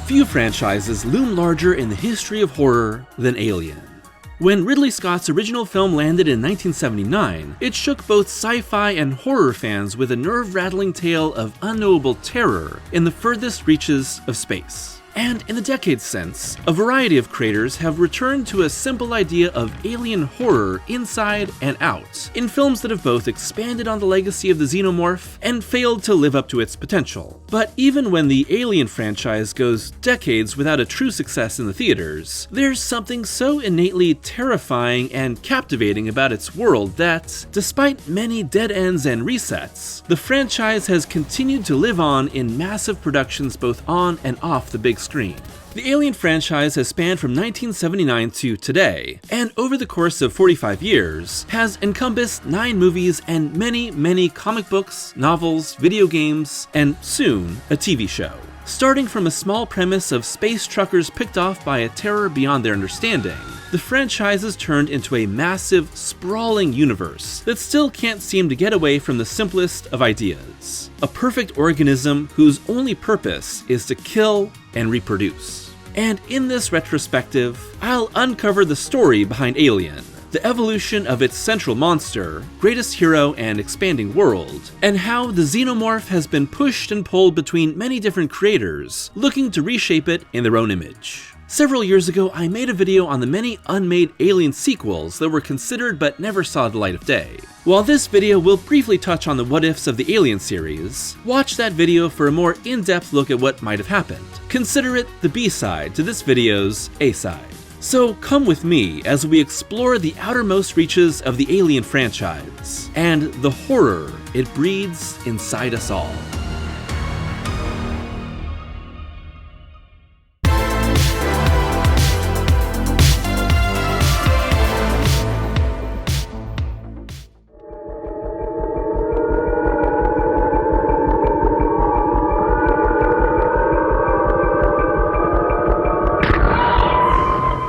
Few franchises loom larger in the history of horror than Alien. When Ridley Scott's original film landed in 1979, it shook both sci-fi and horror fans with a nerve-rattling tale of unknowable terror in the furthest reaches of space. And in the decades since, a variety of creators have returned to a simple idea of alien horror inside and out, in films that have both expanded on the legacy of the xenomorph and failed to live up to its potential. But even when the Alien franchise goes decades without a true success in the theaters, there's something so innately terrifying and captivating about its world that, despite many dead ends and resets, the franchise has continued to live on in massive productions both on and off the big screen. The Alien franchise has spanned from 1979 to today, and over the course of 45 years, has encompassed 9 movies and many comic books, novels, video games, and soon, a TV show. Starting from a small premise of space truckers picked off by a terror beyond their understanding, the franchise has turned into a massive, sprawling universe that still can't seem to get away from the simplest of ideas. A perfect organism whose only purpose is to kill and reproduce. And in this retrospective, I'll uncover the story behind Alien, the evolution of its central monster, greatest hero, and expanding world, and how the xenomorph has been pushed and pulled between many different creators, looking to reshape it in their own image. Several years ago, I made a video on the many unmade Alien sequels that were considered but never saw the light of day. While this video will briefly touch on the what-ifs of the Alien series, watch that video for a more in-depth look at what might have happened. Consider it the B-side to this video's A-side. So come with me as we explore the outermost reaches of the Alien franchise, and the horror it breeds inside us all.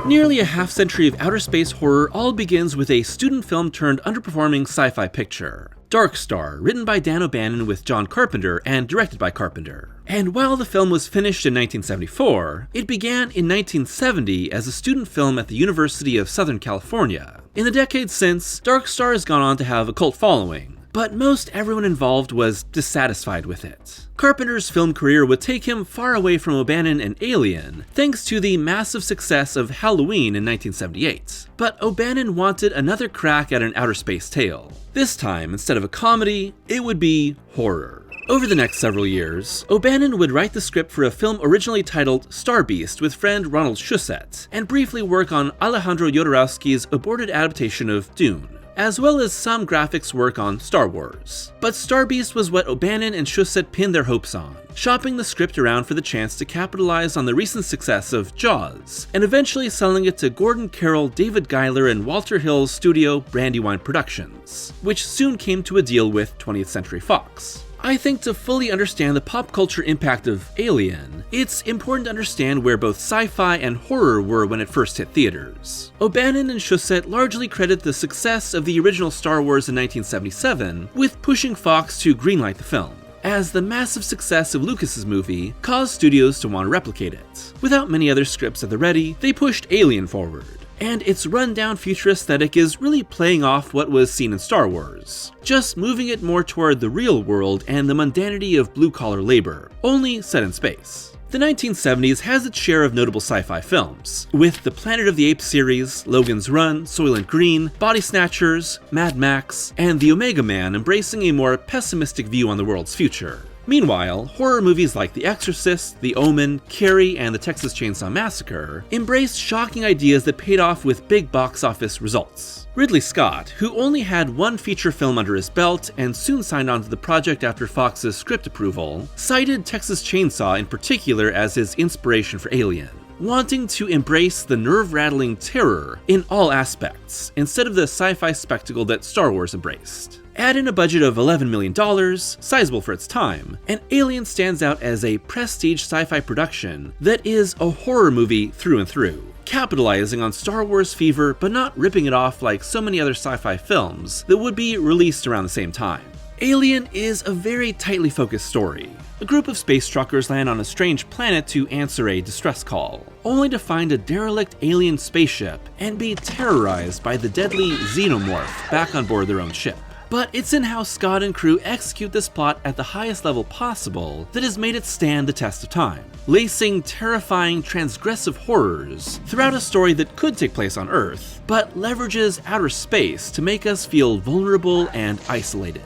Nearly a half-century of outer space horror all begins with a student film turned underperforming sci-fi picture, Dark Star, written by Dan O'Bannon with John Carpenter and directed by Carpenter. And while the film was finished in 1974, it began in 1970 as a student film at the University of Southern California. In the decades since, Dark Star has gone on to have a cult following, but most everyone involved was dissatisfied with it. Carpenter's film career would take him far away from O'Bannon and Alien, thanks to the massive success of Halloween in 1978. But O'Bannon wanted another crack at an outer space tale. This time, instead of a comedy, it would be horror. Over the next several years, O'Bannon would write the script for a film originally titled Star Beast with friend Ronald Shusett, and briefly work on Alejandro Jodorowsky's aborted adaptation of Dune, as well as some graphics work on Star Wars. But Star Beast was what O'Bannon and Shusett pinned their hopes on, shopping the script around for the chance to capitalize on the recent success of Jaws, and eventually selling it to Gordon Carroll, David Giler, and Walter Hill's studio Brandywine Productions, which soon came to a deal with 20th Century Fox. I think to fully understand the pop culture impact of Alien, it's important to understand where both sci-fi and horror were when it first hit theaters. O'Bannon and Shusett largely credit the success of the original Star Wars in 1977 with pushing Fox to greenlight the film, as the massive success of Lucas's movie caused studios to want to replicate it. Without many other scripts at the ready, they pushed Alien forward, and its run-down future aesthetic is really playing off what was seen in Star Wars, just moving it more toward the real world and the mundanity of blue-collar labor, only set in space. The 1970s has its share of notable sci-fi films, with the Planet of the Apes series, Logan's Run, Soylent Green, Body Snatchers, Mad Max, and The Omega Man embracing a more pessimistic view on the world's future. Meanwhile, horror movies like The Exorcist, The Omen, Carrie, and The Texas Chainsaw Massacre embraced shocking ideas that paid off with big box office results. Ridley Scott, who only had one feature film under his belt and soon signed on to the project after Fox's script approval, cited Texas Chainsaw in particular as his inspiration for Alien, wanting to embrace the nerve-rattling terror in all aspects, instead of the sci-fi spectacle that Star Wars embraced. Add in a budget of $11 million, sizable for its time, and Alien stands out as a prestige sci-fi production that is a horror movie through and through, capitalizing on Star Wars fever but not ripping it off like so many other sci-fi films that would be released around the same time. Alien is a very tightly focused story. A group of space truckers land on a strange planet to answer a distress call, only to find a derelict alien spaceship and be terrorized by the deadly xenomorph back on board their own ship. But it's in how Scott and crew execute this plot at the highest level possible that has made it stand the test of time, lacing terrifying, transgressive horrors throughout a story that could take place on Earth, but leverages outer space to make us feel vulnerable and isolated.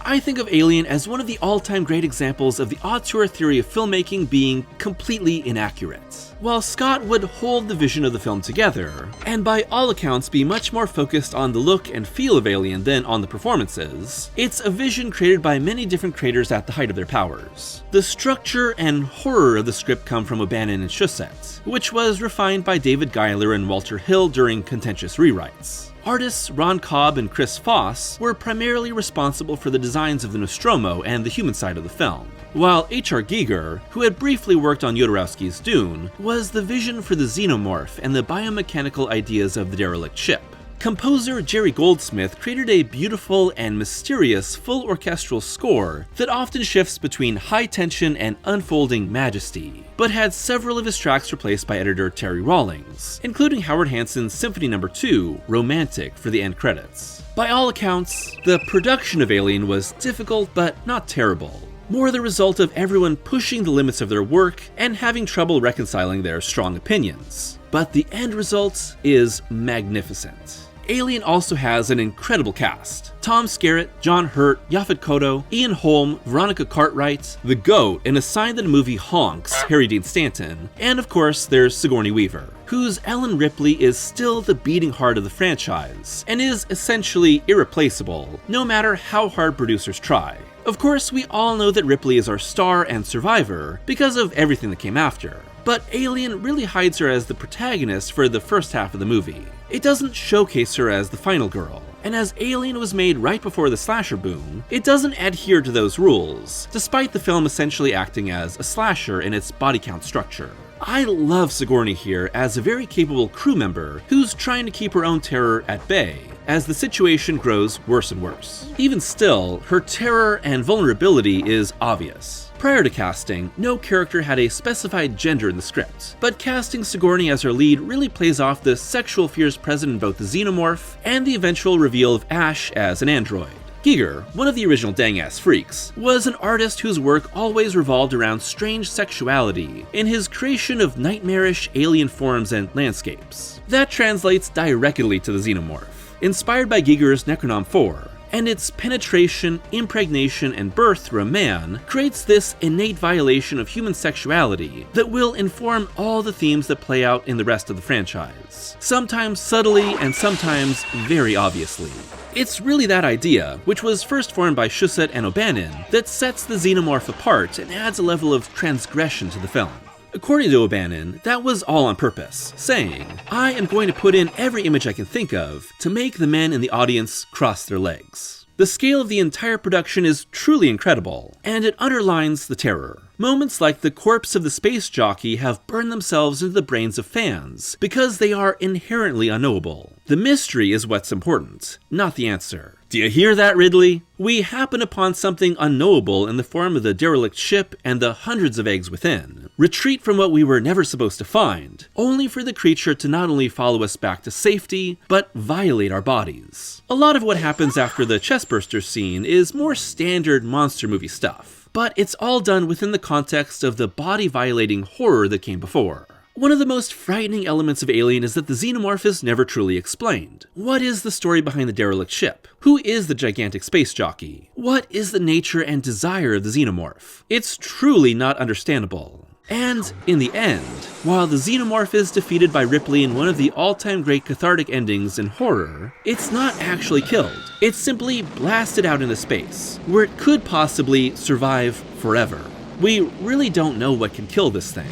I think of Alien as one of the all-time great examples of the auteur theory of filmmaking being completely inaccurate. While Scott would hold the vision of the film together, and by all accounts be much more focused on the look and feel of Alien than on the performances, it's a vision created by many different creators at the height of their powers. The structure and horror of the script come from O'Bannon and Shusett, which was refined by David Giler and Walter Hill during contentious rewrites. Artists Ron Cobb and Chris Foss were primarily responsible for the designs of the Nostromo and the human side of the film, while H.R. Giger, who had briefly worked on Jodorowsky's Dune, was the vision for the xenomorph and the biomechanical ideas of the derelict ship. Composer Jerry Goldsmith created a beautiful and mysterious full orchestral score that often shifts between high tension and unfolding majesty, but had several of his tracks replaced by editor Terry Rawlings, including Howard Hanson's Symphony No. 2, Romantic, for the end credits. By all accounts, the production of Alien was difficult but not terrible, more the result of everyone pushing the limits of their work and having trouble reconciling their strong opinions. But the end result is magnificent. Alien also has an incredible cast. Tom Skerritt, John Hurt, Yaphet Kotto, Ian Holm, Veronica Cartwright, the GOAT, and assigned to the movie Honks, Harry Dean Stanton, and of course there's Sigourney Weaver, whose Ellen Ripley is still the beating heart of the franchise, and is essentially irreplaceable, no matter how hard producers try. Of course, we all know that Ripley is our star and survivor because of everything that came after, but Alien really hides her as the protagonist for the first half of the movie. It doesn't showcase her as the final girl, and as Alien was made right before the slasher boom, it doesn't adhere to those rules, despite the film essentially acting as a slasher in its body count structure. I love Sigourney here as a very capable crew member who's trying to keep her own terror at bay, as the situation grows worse and worse. Even still, her terror and vulnerability is obvious. Prior to casting, no character had a specified gender in the script, but casting Sigourney as her lead really plays off the sexual fears present in both the xenomorph and the eventual reveal of Ash as an android. Giger, one of the original Dang-Ass Freaks, was an artist whose work always revolved around strange sexuality in his creation of nightmarish alien forms and landscapes. That translates directly to the xenomorph. Inspired by Giger's Necronom 4, and its penetration, impregnation, and birth through a man creates this innate violation of human sexuality that will inform all the themes that play out in the rest of the franchise, sometimes subtly and sometimes very obviously. It's really that idea, which was first formed by Shusett and O'Bannon, that sets the xenomorph apart and adds a level of transgression to the film. According to O'Bannon, that was all on purpose, saying, "I am going to put in every image I can think of to make the men in the audience cross their legs." The scale of the entire production is truly incredible, and it underlines the terror. Moments like the corpse of the space jockey have burned themselves into the brains of fans because they are inherently unknowable. The mystery is what's important, not the answer. Do you hear that, Ridley? We happen upon something unknowable in the form of the derelict ship and the hundreds of eggs within. Retreat from what we were never supposed to find, only for the creature to not only follow us back to safety, but violate our bodies. A lot of what happens after the chestburster scene is more standard monster movie stuff, but it's all done within the context of the body-violating horror that came before. One of the most frightening elements of Alien is that the xenomorph is never truly explained. What is the story behind the derelict ship? Who is the gigantic space jockey? What is the nature and desire of the xenomorph? It's truly not understandable. And, in the end, while the xenomorph is defeated by Ripley in one of the all-time great cathartic endings in horror, it's not actually killed. It's simply blasted out into space, where it could possibly survive forever. We really don't know what can kill this thing.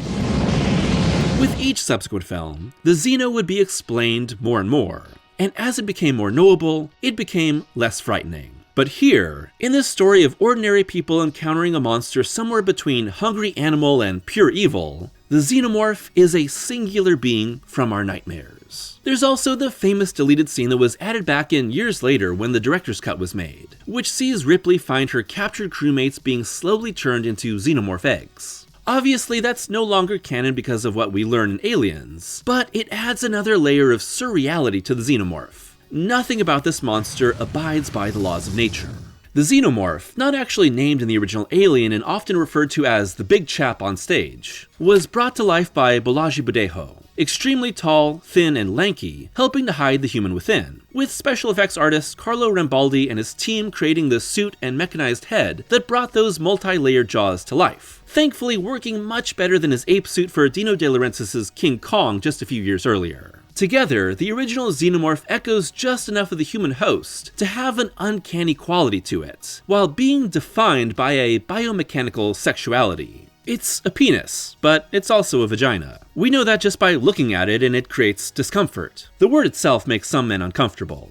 With each subsequent film, the Xeno would be explained more and more, and as it became more knowable, it became less frightening. But here, in this story of ordinary people encountering a monster somewhere between hungry animal and pure evil, the Xenomorph is a singular being from our nightmares. monsters. There's also the famous deleted scene that was added back in years later when the director's cut was made, which sees Ripley find her captured crewmates being slowly turned into xenomorph eggs. Obviously, that's no longer canon because of what we learn in Aliens, but it adds another layer of surreality to the xenomorph. Nothing about this monster abides by the laws of nature. The xenomorph, not actually named in the original Alien and often referred to as the big chap on stage, was brought to life by Bolaji Budejo. Extremely tall, thin, and lanky, helping to hide the human within, with special effects artist Carlo Rambaldi and his team creating the suit and mechanized head that brought those multi-layered jaws to life, thankfully working much better than his ape suit for Dino De Laurentiis' King Kong just a few years earlier. Together, the original xenomorph echoes just enough of the human host to have an uncanny quality to it, while being defined by a biomechanical sexuality. It's a penis, but it's also a vagina. We know that just by looking at it, and it creates discomfort. The word itself makes some men uncomfortable.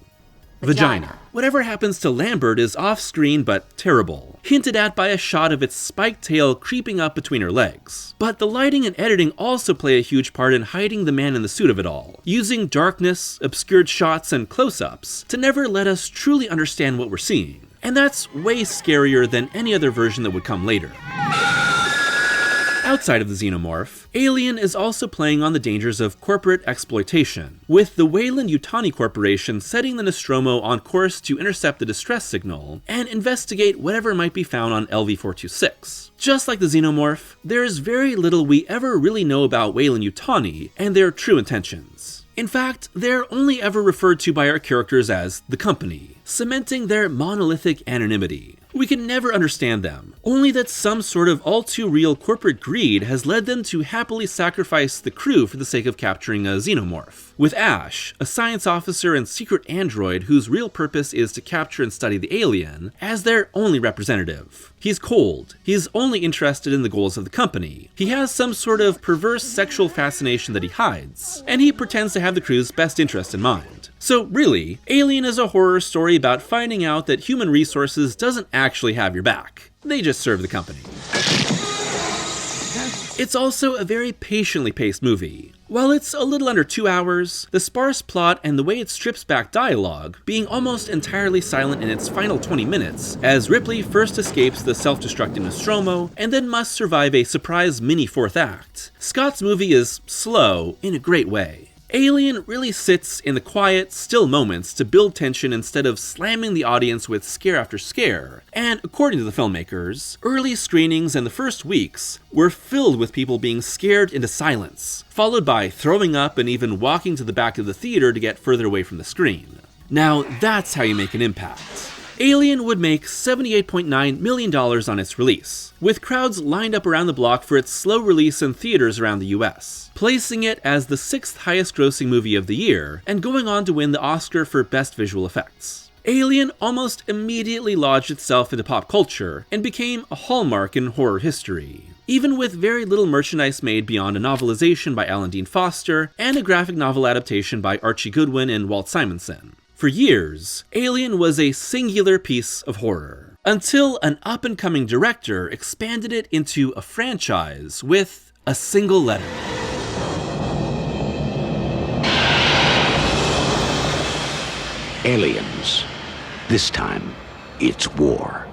Vagina. Whatever happens to Lambert is off-screen but terrible, hinted at by a shot of its spiked tail creeping up between her legs. But the lighting and editing also play a huge part in hiding the man in the suit of it all, using darkness, obscured shots, and close-ups to never let us truly understand what we're seeing. And that's way scarier than any other version that would come later. Outside of the xenomorph, Alien is also playing on the dangers of corporate exploitation, with the Weyland-Yutani Corporation setting the Nostromo on course to intercept the distress signal and investigate whatever might be found on LV-426. Just like the xenomorph, there is very little we ever really know about Weyland-Yutani and their true intentions. In fact, they're only ever referred to by our characters as the Company, cementing their monolithic anonymity. We can never understand them, only that some sort of all-too-real corporate greed has led them to happily sacrifice the crew for the sake of capturing a xenomorph. With Ash, a science officer and secret android whose real purpose is to capture and study the alien, as their only representative. He's cold, he's only interested in the goals of the Company, he has some sort of perverse sexual fascination that he hides, and he pretends to have the crew's best interest in mind. So really, Alien is a horror story about finding out that human resources doesn't actually have your back. They just serve the Company. It's also a very patiently paced movie. While it's a little under 2 hours, the sparse plot and the way it strips back dialogue, being almost entirely silent in its final 20 minutes, as Ripley first escapes the self-destructing Nostromo, and then must survive a surprise mini fourth act, Scott's movie is slow in a great way. Alien really sits in the quiet, still moments to build tension instead of slamming the audience with scare after scare, and according to the filmmakers, early screenings and the first weeks were filled with people being scared into silence, followed by throwing up and even walking to the back of the theater to get further away from the screen. Now that's how you make an impact. Alien would make $78.9 million on its release, with crowds lined up around the block for its slow release in theaters around the US, placing it as the 6th highest grossing movie of the year, and going on to win the Oscar for Best Visual Effects. Alien almost immediately lodged itself into pop culture, and became a hallmark in horror history, even with very little merchandise made beyond a novelization by Alan Dean Foster, and a graphic novel adaptation by Archie Goodwin and Walt Simonson. For years, Alien was a singular piece of horror, until an up-and-coming director expanded it into a franchise with a single letter. Aliens. This time, it's war.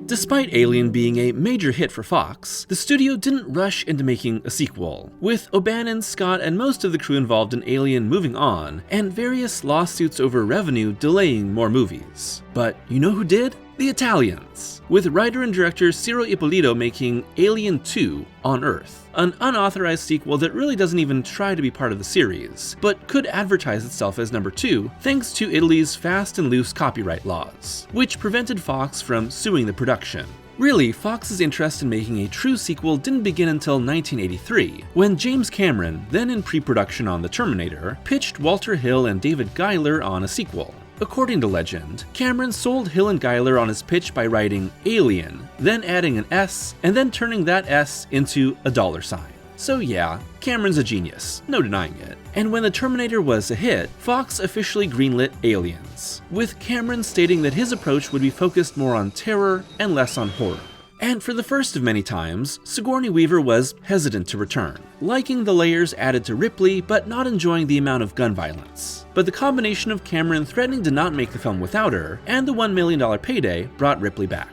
Despite Alien being a major hit for Fox, the studio didn't rush into making a sequel, with O'Bannon, Scott, and most of the crew involved in Alien moving on, and various lawsuits over revenue delaying more movies. But you know who did? The Italians, with writer and director Ciro Ippolito making Alien 2 on Earth, an unauthorized sequel that really doesn't even try to be part of the series, but could advertise itself as number 2 thanks to Italy's fast and loose copyright laws, which prevented Fox from suing the production. Really, Fox's interest in making a true sequel didn't begin until 1983, when James Cameron, then in pre-production on The Terminator, pitched Walter Hill and David Giler on a sequel. According to legend, Cameron sold Hill and Giler on his pitch by writing Alien, then adding an S, and then turning that S into a $sign. So yeah, Cameron's a genius, no denying it. And when The Terminator was a hit, Fox officially greenlit Aliens, with Cameron stating that his approach would be focused more on terror and less on horror. And for the first of many times, Sigourney Weaver was hesitant to return, liking the layers added to Ripley but not enjoying the amount of gun violence. But the combination of Cameron threatening to not make the film without her, and the $1 million payday brought Ripley back.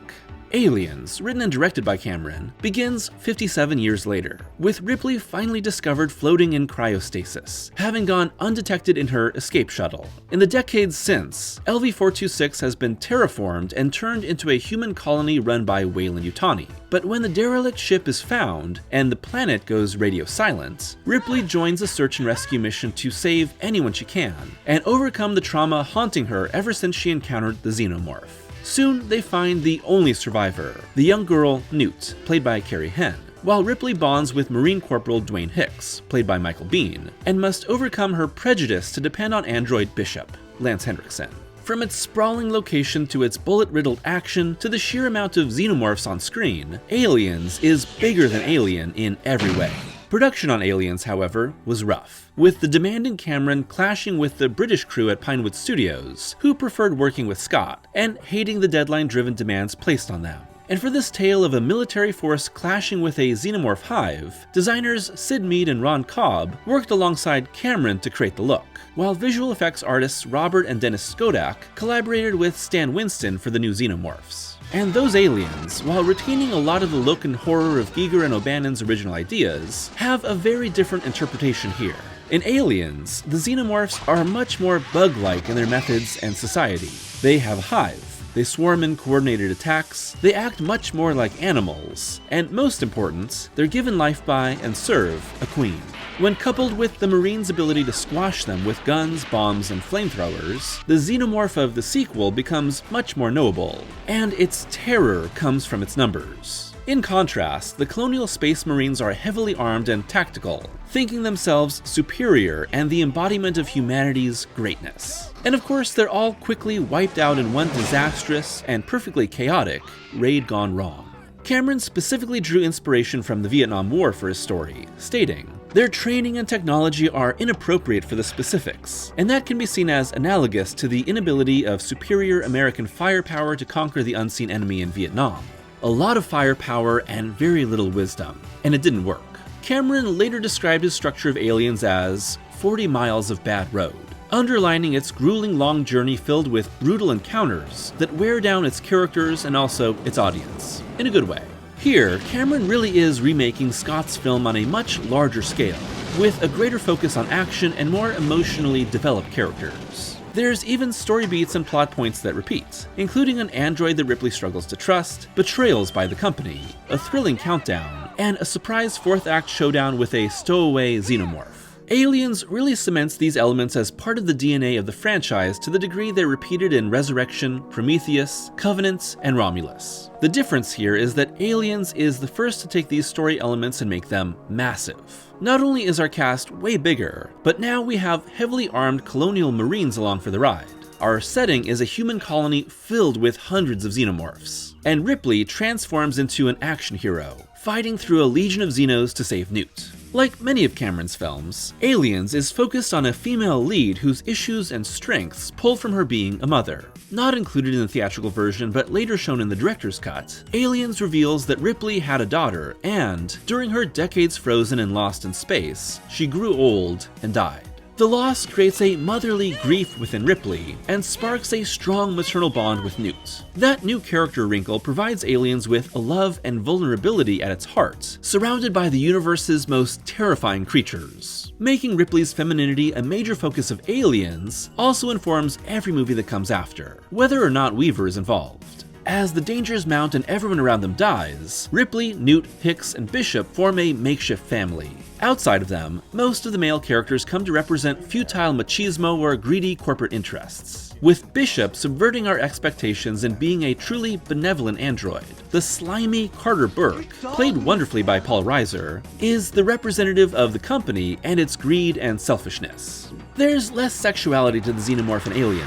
Aliens, written and directed by Cameron, begins 57 years later, with Ripley finally discovered floating in cryostasis, having gone undetected in her escape shuttle. In the decades since, LV-426 has been terraformed and turned into a human colony run by Weyland-Yutani. But when the derelict ship is found, and the planet goes radio silent, Ripley joins a search and rescue mission to save anyone she can, and overcome the trauma haunting her ever since she encountered the xenomorph. Soon, they find the only survivor, the young girl, Newt, played by Carrie Henn, while Ripley bonds with Marine Corporal Dwayne Hicks, played by Michael Biehn, and must overcome her prejudice to depend on android Bishop, Lance Henriksen. From its sprawling location to its bullet-riddled action to the sheer amount of xenomorphs on screen, Aliens is bigger than Alien in every way. Production on Aliens, however, was rough, with the demanding Cameron clashing with the British crew at Pinewood Studios, who preferred working with Scott, and hating the deadline-driven demands placed on them. And for this tale of a military force clashing with a xenomorph hive, designers Sid Mead and Ron Cobb worked alongside Cameron to create the look, while visual effects artists Robert and Dennis Skodak collaborated with Stan Winston for the new xenomorphs. And those aliens, while retaining a lot of the look and horror of Giger and O'Bannon's original ideas, have a very different interpretation here. In Aliens, the xenomorphs are much more bug-like in their methods and society. They have a hive. They swarm in coordinated attacks, they act much more like animals, and most important, they're given life by and serve a queen. When coupled with the Marines' ability to squash them with guns, bombs, and flamethrowers, the xenomorph of the sequel becomes much more knowable, and its terror comes from its numbers. In contrast, the Colonial Space Marines are heavily armed and tactical, thinking themselves superior and the embodiment of humanity's greatness. And of course, they're all quickly wiped out in one disastrous and perfectly chaotic raid gone wrong. Cameron specifically drew inspiration from the Vietnam War for his story, stating, "Their training and technology are inappropriate for the specifics, and that can be seen as analogous to the inability of superior American firepower to conquer the unseen enemy in Vietnam. A lot of firepower and very little wisdom, and it didn't work." Cameron later described his structure of Aliens as 40 miles of bad road, underlining its grueling long journey filled with brutal encounters that wear down its characters and also its audience, in a good way. Here, Cameron really is remaking Scott's film on a much larger scale, with a greater focus on action and more emotionally developed characters. There's even story beats and plot points that repeat, including an android that Ripley struggles to trust, betrayals by the company, a thrilling countdown, and a surprise fourth act showdown with a stowaway xenomorph. Aliens really cements these elements as part of the DNA of the franchise to the degree they're repeated in Resurrection, Prometheus, Covenant, and Romulus. The difference here is that Aliens is the first to take these story elements and make them massive. Not only is our cast way bigger, but now we have heavily armed colonial marines along for the ride. Our setting is a human colony filled with hundreds of xenomorphs, and Ripley transforms into an action hero, fighting through a legion of Xenos to save Newt. Like many of Cameron's films, Aliens is focused on a female lead whose issues and strengths pull from her being a mother. Not included in the theatrical version, but later shown in the director's cut, Aliens reveals that Ripley had a daughter, and, during her decades frozen and lost in space, she grew old and died. The loss creates a motherly grief within Ripley, and sparks a strong maternal bond with Newt. That new character wrinkle provides Aliens with a love and vulnerability at its heart, surrounded by the universe's most terrifying creatures. Making Ripley's femininity a major focus of Aliens also informs every movie that comes after, whether or not Weaver is involved. As the dangers mount and everyone around them dies, Ripley, Newt, Hicks, and Bishop form a makeshift family. Outside of them, most of the male characters come to represent futile machismo or greedy corporate interests, with Bishop subverting our expectations and being a truly benevolent android. The slimy Carter Burke, played wonderfully by Paul Reiser, is the representative of the company and its greed and selfishness. There's less sexuality to the xenomorph in Aliens.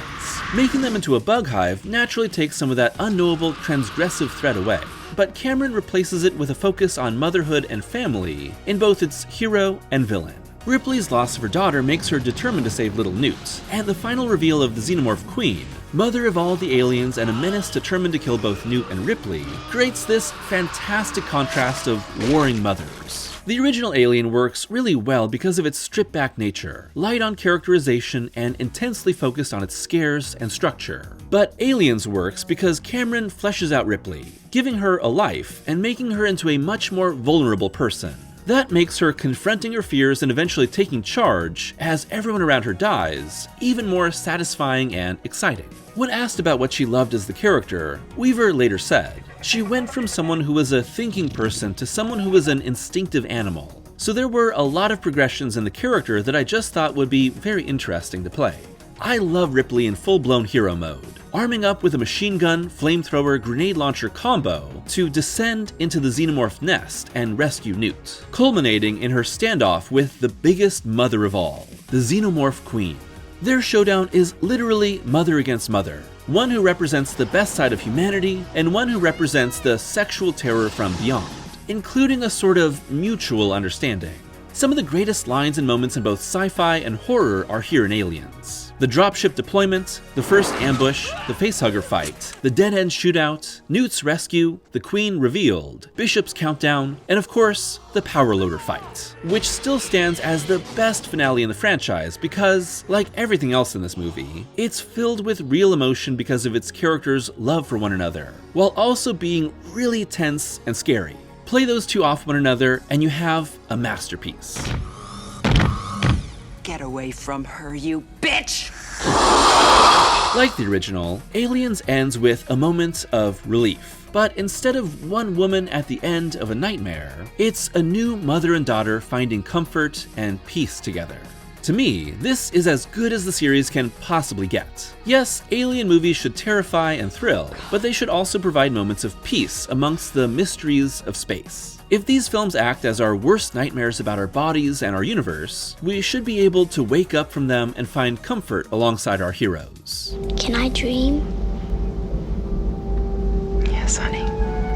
Making them into a bug hive naturally takes some of that unknowable, transgressive threat away, but Cameron replaces it with a focus on motherhood and family in both its hero and villain. Ripley's loss of her daughter makes her determined to save little Newt, and the final reveal of the Xenomorph Queen, mother of all the aliens and a menace determined to kill both Newt and Ripley, creates this fantastic contrast of warring mothers. The original Alien works really well because of its stripped-back nature, light on characterization, and intensely focused on its scares and structure. But Aliens works because Cameron fleshes out Ripley, giving her a life and making her into a much more vulnerable person. That makes her confronting her fears and eventually taking charge, as everyone around her dies, even more satisfying and exciting. When asked about what she loved as the character, Weaver later said, "She went from someone who was a thinking person to someone who was an instinctive animal. So there were a lot of progressions in the character that I just thought would be very interesting to play." I love Ripley in full-blown hero mode, arming up with a machine gun, flamethrower, grenade launcher combo to descend into the Xenomorph nest and rescue Newt, culminating in her standoff with the biggest mother of all, the Xenomorph Queen. Their showdown is literally mother against mother, one who represents the best side of humanity and one who represents the sexual terror from beyond, including a sort of mutual understanding. Some of the greatest lines and moments in both sci-fi and horror are here in Aliens. The dropship deployment, the first ambush, the facehugger fight, the dead-end shootout, Newt's rescue, the Queen revealed, Bishop's countdown, and of course, the power loader fight, which still stands as the best finale in the franchise because, like everything else in this movie, it's filled with real emotion because of its characters' love for one another, while also being really tense and scary. Play those two off one another and you have a masterpiece. Get away from her, you bitch! Like the original, Aliens ends with a moment of relief. But instead of one woman at the end of a nightmare, it's a new mother and daughter finding comfort and peace together. To me, this is as good as the series can possibly get. Yes, alien movies should terrify and thrill, but they should also provide moments of peace amongst the mysteries of space. If these films act as our worst nightmares about our bodies and our universe, we should be able to wake up from them and find comfort alongside our heroes. Can I dream? Yes, honey.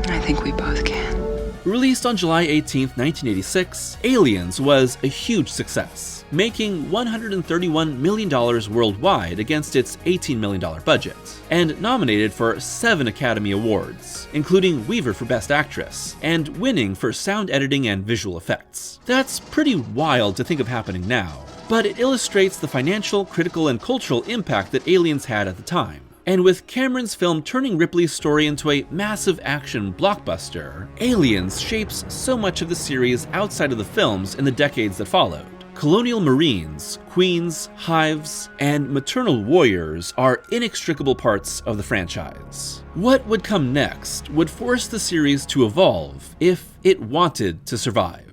I think we both can. Released on July 18, 1986, Aliens was a huge success, making $131 million worldwide against its $18 million budget, and nominated for 7 Academy Awards, including Weaver for Best Actress, and winning for sound editing and visual effects. That's pretty wild to think of happening now, but it illustrates the financial, critical, and cultural impact that Aliens had at the time. And with Cameron's film turning Ripley's story into a massive action blockbuster, Aliens shapes so much of the series outside of the films in the decades that followed. Colonial Marines, Queens, Hives, and maternal warriors are inextricable parts of the franchise. What would come next would force the series to evolve if it wanted to survive.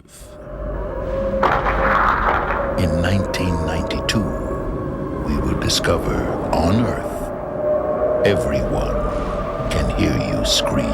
In 1992, we will discover on Earth everyone can hear you scream.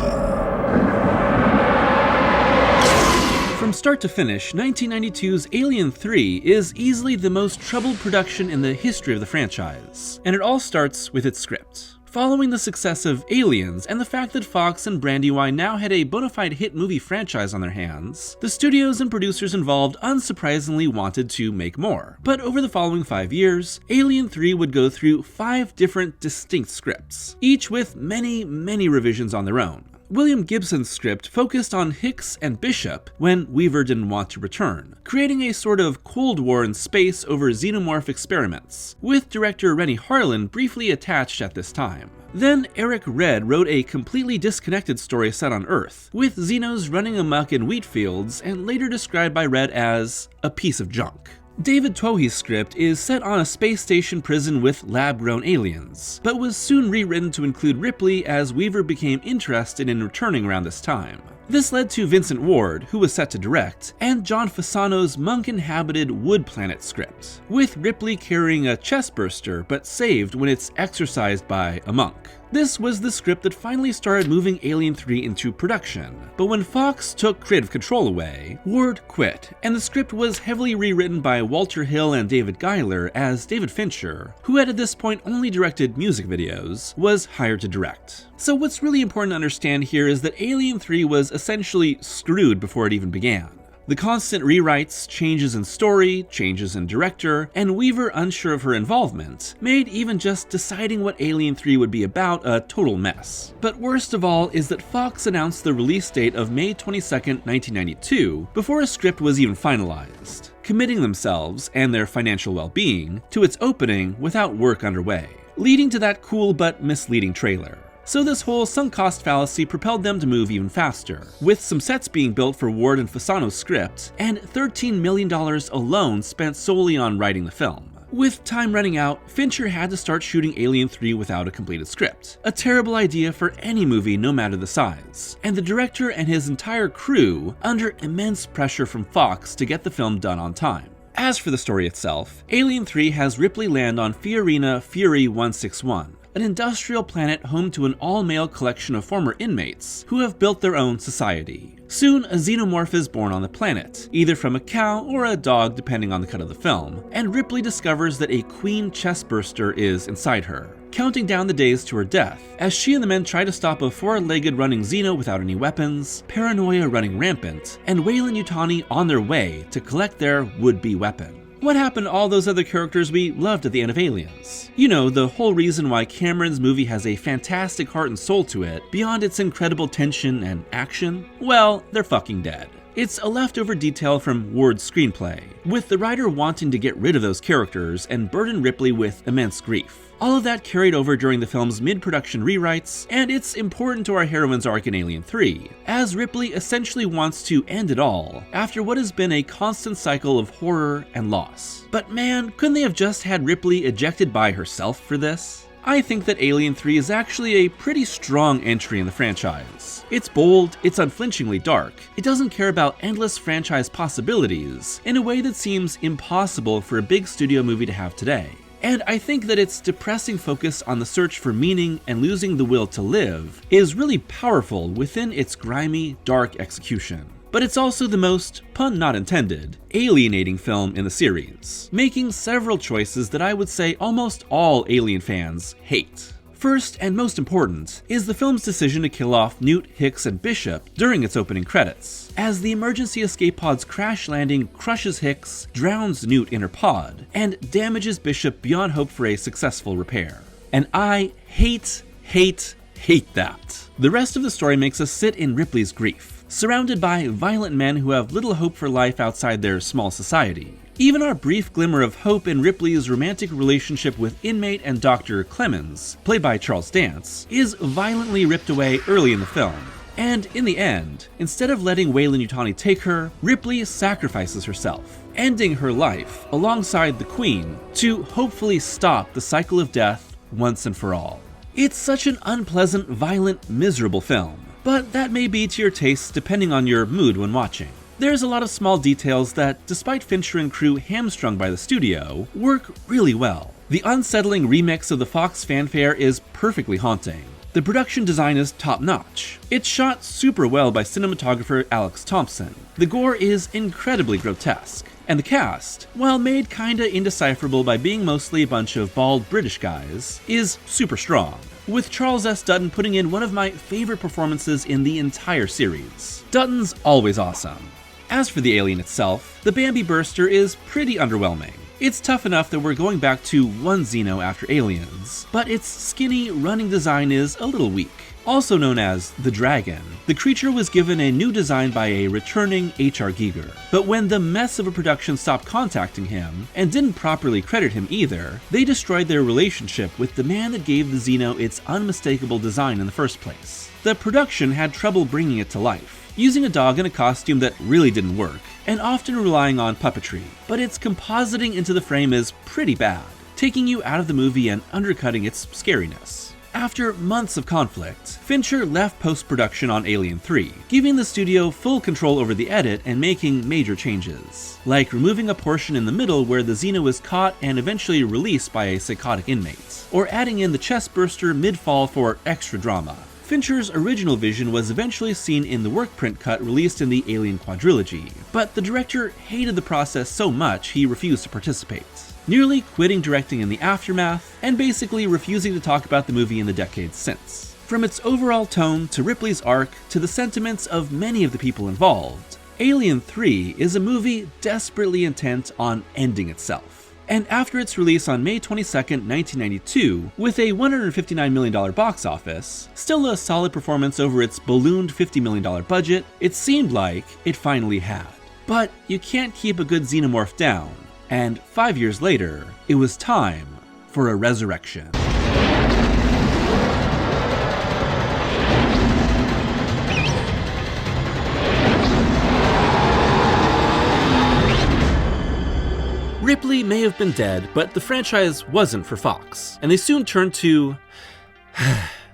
From start to finish, 1992's Alien 3 is easily the most troubled production in the history of the franchise, and it all starts with its script. Following the success of Aliens and the fact that Fox and Brandywine now had a bona fide hit movie franchise on their hands, the studios and producers involved unsurprisingly wanted to make more. But over the following 5 years, Alien 3 would go through 5 different distinct scripts, each with many revisions on their own. William Gibson's script focused on Hicks and Bishop when Weaver didn't want to return, creating a sort of Cold War in space over xenomorph experiments, with director Renny Harlin briefly attached at this time. Then Eric Red wrote a completely disconnected story set on Earth, with Xenos running amok in wheat fields and later described by Red as a piece of junk. David Twohy's script is set on a space station prison with lab-grown aliens, but was soon rewritten to include Ripley as Weaver became interested in returning around this time. This led to Vincent Ward, who was set to direct, and John Fasano's monk-inhabited Wood Planet script, with Ripley carrying a chestburster but saved when it's exorcised by a monk. This was the script that finally started moving Alien 3 into production, but when Fox took creative control away, Ward quit, and the script was heavily rewritten by Walter Hill and David Giler as David Fincher, who had at this point only directed music videos, was hired to direct. So what's really important to understand here is that Alien 3 was essentially screwed before it even began. The constant rewrites, changes in story, changes in director, and Weaver unsure of her involvement made even just deciding what Alien 3 would be about a total mess. But worst of all is that Fox announced the release date of May 22nd, 1992 before a script was even finalized, committing themselves and their financial well-being to its opening without work underway, leading to that cool but misleading trailer. So this whole sunk cost fallacy propelled them to move even faster, with some sets being built for Ward and Fasano's script, and $13 million alone spent solely on writing the film. With time running out, Fincher had to start shooting Alien 3 without a completed script, a terrible idea for any movie no matter the size, and the director and his entire crew under immense pressure from Fox to get the film done on time. As for the story itself, Alien 3 has Ripley land on Fiorina Fury 161, an industrial planet home to an all-male collection of former inmates who have built their own society. Soon, a xenomorph is born on the planet, either from a cow or a dog depending on the cut of the film, and Ripley discovers that a queen chestburster is inside her, counting down the days to her death, as she and the men try to stop a four-legged running xeno without any weapons, paranoia running rampant, and Weyland-Yutani on their way to collect their would-be weapon. What happened to all those other characters we loved at the end of Aliens? You know, the whole reason why Cameron's movie has a fantastic heart and soul to it, beyond its incredible tension and action? Well, they're fucking dead. It's a leftover detail from Ward's screenplay, with the writer wanting to get rid of those characters and burden Ripley with immense grief. All of that carried over during the film's mid-production rewrites, and it's important to our heroine's arc in Alien 3, as Ripley essentially wants to end it all after what has been a constant cycle of horror and loss. But man, couldn't they have just had Ripley ejected by herself for this? I think that Alien 3 is actually a pretty strong entry in the franchise. It's bold, it's unflinchingly dark, it doesn't care about endless franchise possibilities in a way that seems impossible for a big studio movie to have today. And I think that its depressing focus on the search for meaning and losing the will to live is really powerful within its grimy, dark execution. But it's also the most, pun not intended, alienating film in the series, making several choices that I would say almost all Alien fans hate. First, and most important, is the film's decision to kill off Newt, Hicks, and Bishop during its opening credits, as the emergency escape pod's crash landing crushes Hicks, drowns Newt in her pod, and damages Bishop beyond hope for a successful repair. And I hate that. The rest of the story makes us sit in Ripley's grief, surrounded by violent men who have little hope for life outside their small society. Even our brief glimmer of hope in Ripley's romantic relationship with inmate and Dr. Clemens, played by Charles Dance, is violently ripped away early in the film. And in the end, instead of letting Weyland-Yutani take her, Ripley sacrifices herself, ending her life alongside the Queen to hopefully stop the cycle of death once and for all. It's such an unpleasant, violent, miserable film, but that may be to your taste depending on your mood when watching. There's a lot of small details that, despite Fincher and crew hamstrung by the studio, work really well. The unsettling remix of the Fox fanfare is perfectly haunting. The production design is top-notch. It's shot super well by cinematographer Alex Thompson. The gore is incredibly grotesque. And the cast, while made kinda indecipherable by being mostly a bunch of bald British guys, is super strong, with Charles S. Dutton putting in one of my favorite performances in the entire series. Dutton's always awesome. As for the alien itself, the Bambi Burster is pretty underwhelming. It's tough enough that we're going back to one Xeno after Aliens, but its skinny, running design is a little weak. Also known as the Dragon, the creature was given a new design by a returning H.R. Giger. But when the mess of a production stopped contacting him, and didn't properly credit him either, they destroyed their relationship with the man that gave the Xeno its unmistakable design in the first place. The production had trouble bringing it to life, using a dog in a costume that really didn't work, and often relying on puppetry, but its compositing into the frame is pretty bad, taking you out of the movie and undercutting its scariness. After months of conflict, Fincher left post-production on Alien 3, giving the studio full control over the edit and making major changes, like removing a portion in the middle where the Xeno is caught and eventually released by a psychotic inmate, or adding in the chestburster mid-fall for extra drama. Fincher's original vision was eventually seen in the work print cut released in the Alien quadrilogy, but the director hated the process so much he refused to participate, nearly quitting directing in the aftermath, and basically refusing to talk about the movie in the decades since. From its overall tone to Ripley's arc to the sentiments of many of the people involved, Alien 3 is a movie desperately intent on ending itself. And after its release on May 22, 1992, with a $159 million box office, still a solid performance over its ballooned $50 million budget, it seemed like it finally had. But you can't keep a good xenomorph down, and 5 years later, it was time for a resurrection. Ripley may have been dead, but the franchise wasn't for Fox, and they soon turned to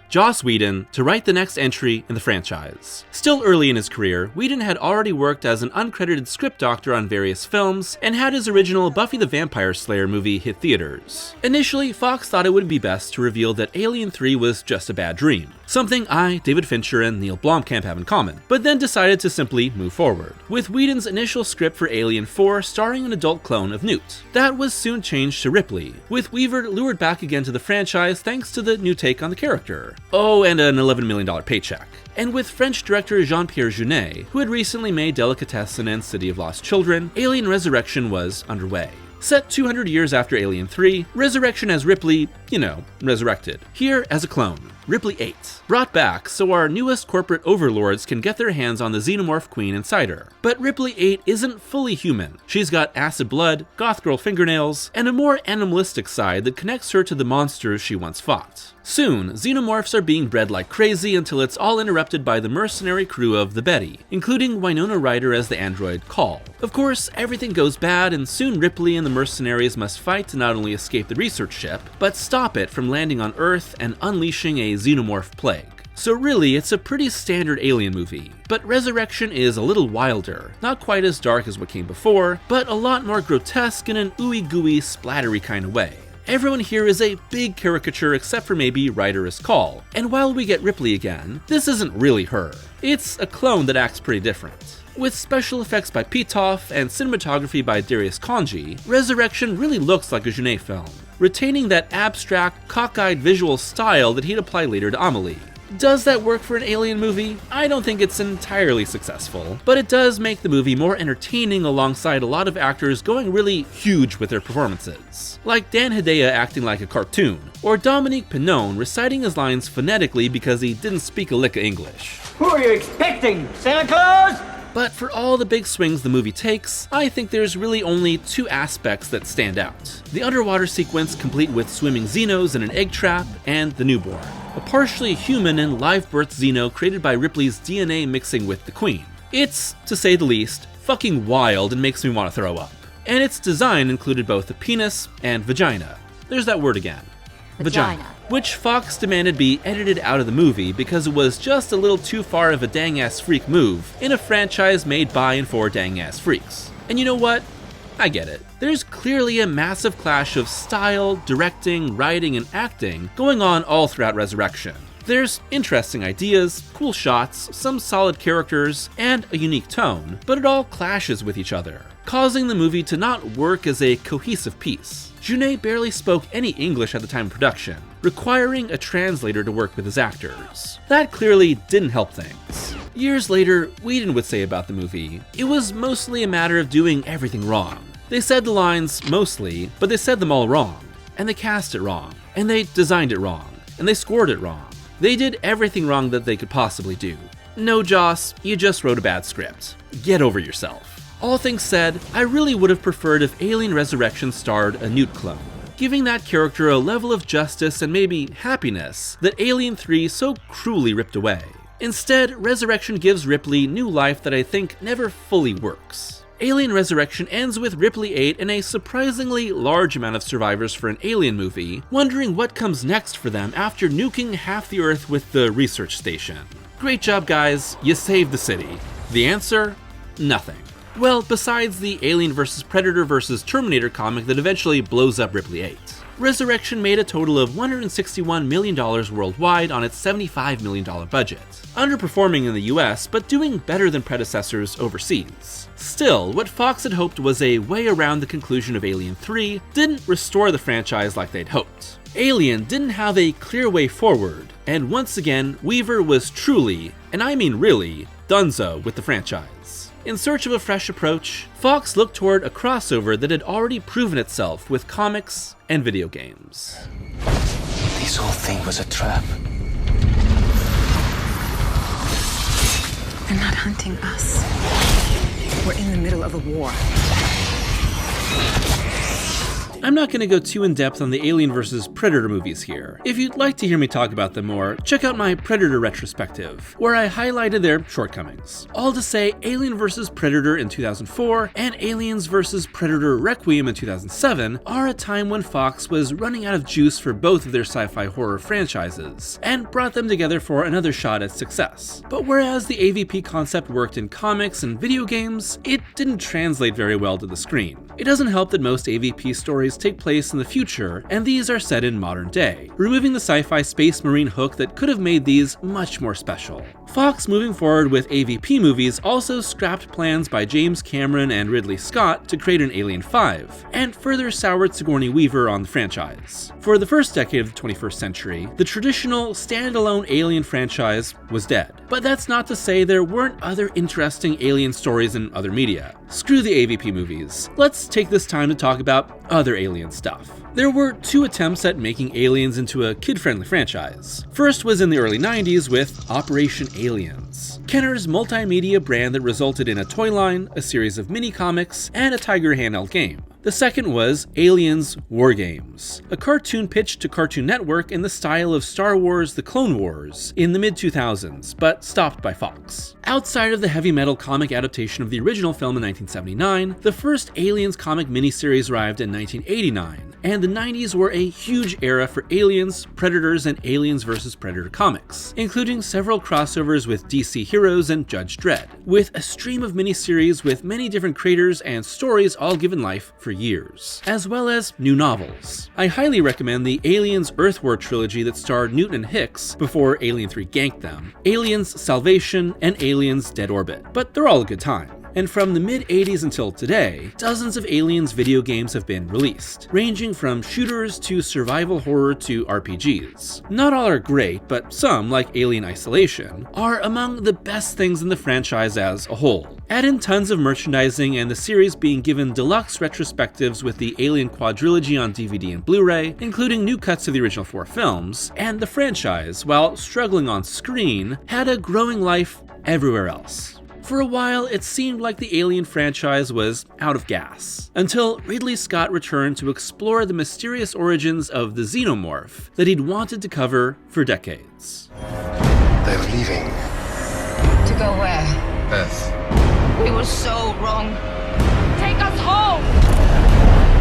Joss Whedon to write the next entry in the franchise. Still early in his career, Whedon had already worked as an uncredited script doctor on various films, and had his original Buffy the Vampire Slayer movie hit theaters. Initially, Fox thought it would be best to reveal that Alien 3 was just a bad dream, something David Fincher, and Neil Blomkamp have in common, but then decided to simply move forward, with Whedon's initial script for Alien 4 starring an adult clone of Newt. That was soon changed to Ripley, with Weaver lured back again to the franchise thanks to the new take on the character. Oh, and an $11 million paycheck. And with French director Jean-Pierre Jeunet, who had recently made Delicatessen and City of Lost Children, Alien Resurrection was underway. Set 200 years after Alien 3, Resurrection as Ripley, resurrected. Here as a clone, Ripley 8, brought back so our newest corporate overlords can get their hands on the xenomorph queen inside her. But Ripley 8 isn't fully human. She's got acid blood, goth girl fingernails, and a more animalistic side that connects her to the monsters she once fought. Soon, xenomorphs are being bred like crazy until it's all interrupted by the mercenary crew of the Betty, including Winona Ryder as the android Call. Of course, everything goes bad, and soon Ripley and the mercenaries must fight to not only escape the research ship, but stop it from landing on Earth and unleashing a xenomorph plague. So really, it's a pretty standard Alien movie, but Resurrection is a little wilder, not quite as dark as what came before, but a lot more grotesque in an ooey-gooey, splattery kind of way. Everyone here is a big caricature except for maybe Ryder as Call, and while we get Ripley again, this isn't really her. It's a clone that acts pretty different. With special effects by Pitoff and cinematography by Darius Khondji, Resurrection really looks like a Jeunet film, retaining that abstract, cockeyed visual style that he'd apply later to Amelie. Does that work for an Alien movie? I don't think it's entirely successful, but it does make the movie more entertaining alongside a lot of actors going really huge with their performances. Like Dan Hedaya acting like a cartoon, or Dominique Pinon reciting his lines phonetically because he didn't speak a lick of English. Who are you expecting, Santa Claus? But for all the big swings the movie takes, I think there's really only two aspects that stand out. The underwater sequence complete with swimming xenos in an egg trap, and the newborn, a partially human and live birth xeno created by Ripley's DNA mixing with the Queen. It's, to say the least, fucking wild and makes me want to throw up. And its design included both a penis and vagina. There's that word again. Vagina. Which Fox demanded be edited out of the movie because it was just a little too far of a dang-ass freak move in a franchise made by and for dang-ass freaks. And you know what? I get it. There's clearly a massive clash of style, directing, writing, and acting going on all throughout Resurrection. There's interesting ideas, cool shots, some solid characters, and a unique tone, but it all clashes with each other, causing the movie to not work as a cohesive piece. Jeunet barely spoke any English at the time of production, requiring a translator to work with his actors. That clearly didn't help things. Years later, Whedon would say about the movie, it was mostly a matter of doing everything wrong. They said the lines mostly, but they said them all wrong. And they cast it wrong. And they designed it wrong. And they scored it wrong. They did everything wrong that they could possibly do. No, Joss, you just wrote a bad script. Get over yourself. All things said, I really would have preferred if Alien Resurrection starred a Newt clone, giving that character a level of justice and maybe happiness that Alien 3 so cruelly ripped away. Instead, Resurrection gives Ripley new life that I think never fully works. Alien Resurrection ends with Ripley 8 and a surprisingly large amount of survivors for an Alien movie, wondering what comes next for them after nuking half the Earth with the research station. Great job, guys, you saved the city. The answer? Nothing. Well, besides the Alien vs. Predator vs. Terminator comic that eventually blows up Ripley 8. Resurrection made a total of $161 million worldwide on its $75 million budget, underperforming in the US but doing better than predecessors overseas. Still, what Fox had hoped was a way around the conclusion of Alien 3 didn't restore the franchise like they'd hoped. Alien didn't have a clear way forward, and once again, Weaver was truly, and I mean really, donezo with the franchise. In search of a fresh approach, Fox looked toward a crossover that had already proven itself with comics and video games. This whole thing was a trap. They're not hunting us. We're in the middle of a war. I'm not going to go too in-depth on the Alien vs. Predator movies here. If you'd like to hear me talk about them more, check out my Predator retrospective, where I highlighted their shortcomings. All to say, Alien vs. Predator in 2004 and Aliens vs. Predator Requiem in 2007 are a time when Fox was running out of juice for both of their sci-fi horror franchises, and brought them together for another shot at success. But whereas the AVP concept worked in comics and video games, it didn't translate very well to the screen. It doesn't help that most AVP stories take place in the future, and these are set in modern day, removing the sci-fi space marine hook that could have made these much more special. Fox, moving forward with AVP movies, also scrapped plans by James Cameron and Ridley Scott to create an Alien 5, and further soured Sigourney Weaver on the franchise. For the first decade of the 21st century, the traditional, standalone Alien franchise was dead. But that's not to say there weren't other interesting Alien stories in other media. Screw the AVP movies. Let's take this time to talk about other Alien stuff. There were two attempts at making Aliens into a kid-friendly franchise. First was in the early 90s with Operation Aliens, Kenner's multimedia brand that resulted in a toy line, a series of mini-comics, and a Tiger handheld game. The second was Aliens War Games, a cartoon pitched to Cartoon Network in the style of Star Wars: The Clone Wars in the mid-2000s, but stopped by Fox. Outside of the heavy metal comic adaptation of the original film in 1979, the first Aliens comic miniseries arrived in 1989, and the 90s were a huge era for Aliens, Predators, and Aliens vs. Predator comics, including several crossovers with DC Heroes and Judge Dredd, with a stream of miniseries with many different creators and stories all given life for years, as well as new novels. I highly recommend the Aliens Earthward trilogy that starred Newton and Hicks before Alien 3 ganked them, Aliens Salvation, and Aliens Dead Orbit, but they're all a good time. And from the mid-80s until today, dozens of Aliens video games have been released, ranging from shooters to survival horror to RPGs. Not all are great, but some, like Alien Isolation, are among the best things in the franchise as a whole. Add in tons of merchandising and the series being given deluxe retrospectives with the Alien Quadrilogy on DVD and Blu-ray, including new cuts of the original 4 films, and the franchise, while struggling on screen, had a growing life everywhere else. For a while, it seemed like the Alien franchise was out of gas, until Ridley Scott returned to explore the mysterious origins of the xenomorph that he'd wanted to cover for decades. They're leaving. To go where? Earth. We were so wrong. Take us home!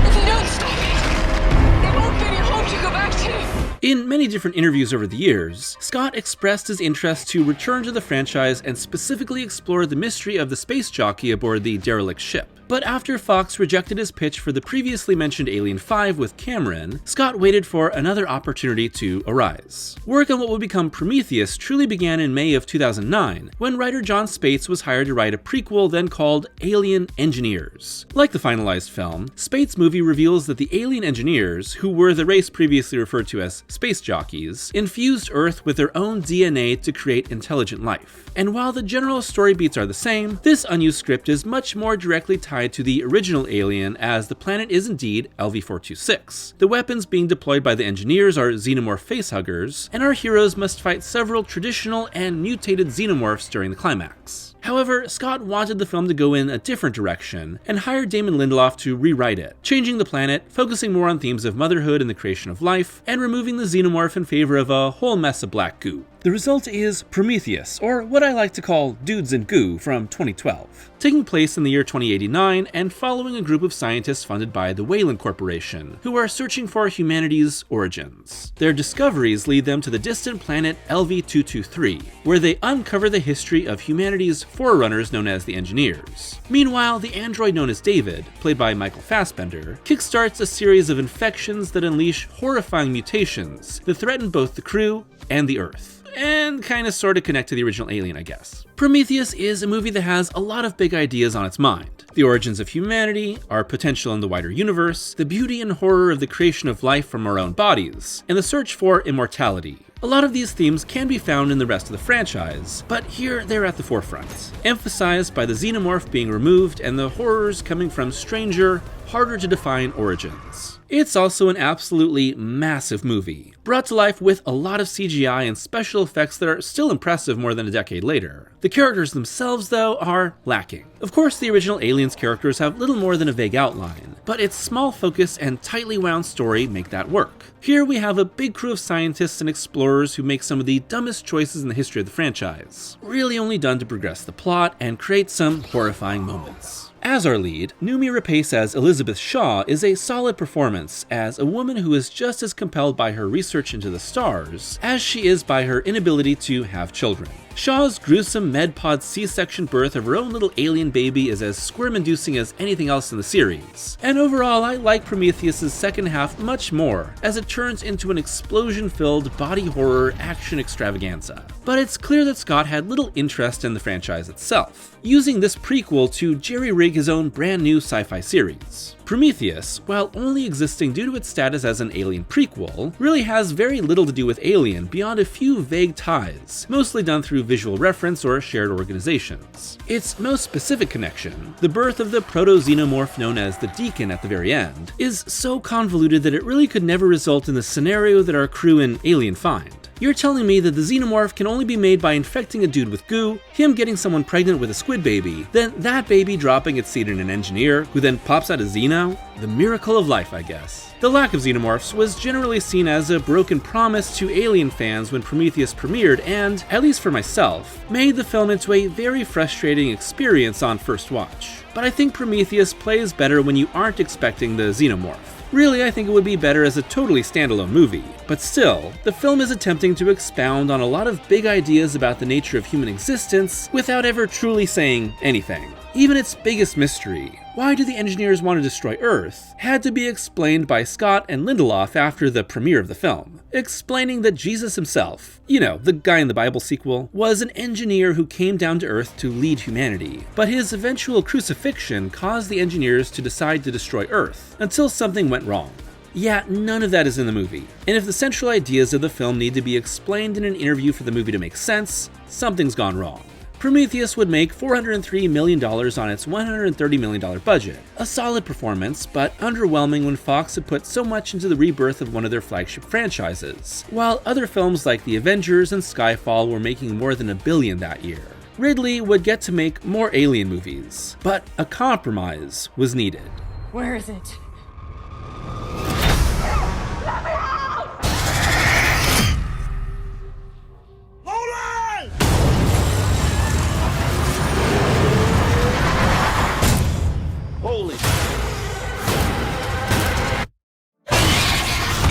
If you don't stop it, there won't be any home to go back to. In many different interviews over the years, Scott expressed his interest to return to the franchise and specifically explore the mystery of the space jockey aboard the derelict ship. But after Fox rejected his pitch for the previously mentioned Alien 5 with Cameron, Scott waited for another opportunity to arise. Work on what would become Prometheus truly began in May of 2009, when writer John Spates was hired to write a prequel then called Alien Engineers. Like the finalized film, Spates' movie reveals that the alien engineers, who were the race previously referred to as space jockeys, infused Earth with their own DNA to create intelligent life. And while the general story beats are the same, this unused script is much more directly tied to the original Alien, as the planet is indeed LV-426. The weapons being deployed by the engineers are xenomorph facehuggers, and our heroes must fight several traditional and mutated xenomorphs during the climax. However, Scott wanted the film to go in a different direction, and hired Damon Lindelof to rewrite it, changing the planet, focusing more on themes of motherhood and the creation of life, and removing the xenomorph in favor of a whole mess of black goo. The result is Prometheus, or what I like to call Dudes and Goo, from 2012, taking place in the year 2089 and following a group of scientists funded by the Weyland Corporation, who are searching for humanity's origins. Their discoveries lead them to the distant planet LV-223, where they uncover the history of humanity's forerunners known as the Engineers. Meanwhile, the android known as David, played by Michael Fassbender, kickstarts a series of infections that unleash horrifying mutations that threaten both the crew and the Earth. And kinda sorta connect to the original Alien, I guess. Prometheus is a movie that has a lot of big ideas on its mind. The origins of humanity, our potential in the wider universe, the beauty and horror of the creation of life from our own bodies, and the search for immortality. A lot of these themes can be found in the rest of the franchise, but here they're at the forefront, emphasized by the xenomorph being removed and the horrors coming from stranger, harder to define origins. It's also an absolutely massive movie, brought to life with a lot of CGI and special effects that are still impressive more than a decade later. The characters themselves, though, are lacking. Of course, the original Aliens characters have little more than a vague outline, but its small focus and tightly wound story make that work. Here we have a big crew of scientists and explorers who make some of the dumbest choices in the history of the franchise, really only done to progress the plot and create some horrifying moments. As our lead, Noomi Rapace as Elizabeth Shaw is a solid performance as a woman who is just as compelled by her research into the stars as she is by her inability to have children. Shaw's gruesome med-pod C-section birth of her own little alien baby is as squirm-inducing as anything else in the series. And overall, I like Prometheus' second half much more, as it turns into an explosion-filled body horror action extravaganza. But it's clear that Scott had little interest in the franchise itself, using this prequel to jerry-rig his own brand new sci-fi series. Prometheus, while only existing due to its status as an Alien prequel, really has very little to do with Alien beyond a few vague ties, mostly done through visual reference or shared organizations. Its most specific connection, the birth of the proto-xenomorph known as the Deacon at the very end, is so convoluted that it really could never result in the scenario that our crew in Alien find. You're telling me that the xenomorph can only be made by infecting a dude with goo, him getting someone pregnant with a squid baby, then that baby dropping its seed in an engineer, who then pops out a xeno? The miracle of life, I guess. The lack of xenomorphs was generally seen as a broken promise to Alien fans when Prometheus premiered and, at least for myself, made the film into a very frustrating experience on first watch. But I think Prometheus plays better when you aren't expecting the xenomorph. Really, I think it would be better as a totally standalone movie, but still, the film is attempting to expound on a lot of big ideas about the nature of human existence without ever truly saying anything. Even its biggest mystery, why do the engineers want to destroy Earth, had to be explained by Scott and Lindelof after the premiere of the film, explaining that Jesus himself, you know, the guy in the Bible sequel, was an engineer who came down to Earth to lead humanity, but his eventual crucifixion caused the engineers to decide to destroy Earth, until something went wrong. Yeah, none of that is in the movie, and if the central ideas of the film need to be explained in an interview for the movie to make sense, something's gone wrong. Prometheus would make $403 million on its $130 million budget. A solid performance, but underwhelming when Fox had put so much into the rebirth of one of their flagship franchises, while other films like The Avengers and Skyfall were making more than $1 billion that year. Ridley would get to make more Alien movies, but a compromise was needed. Where is it?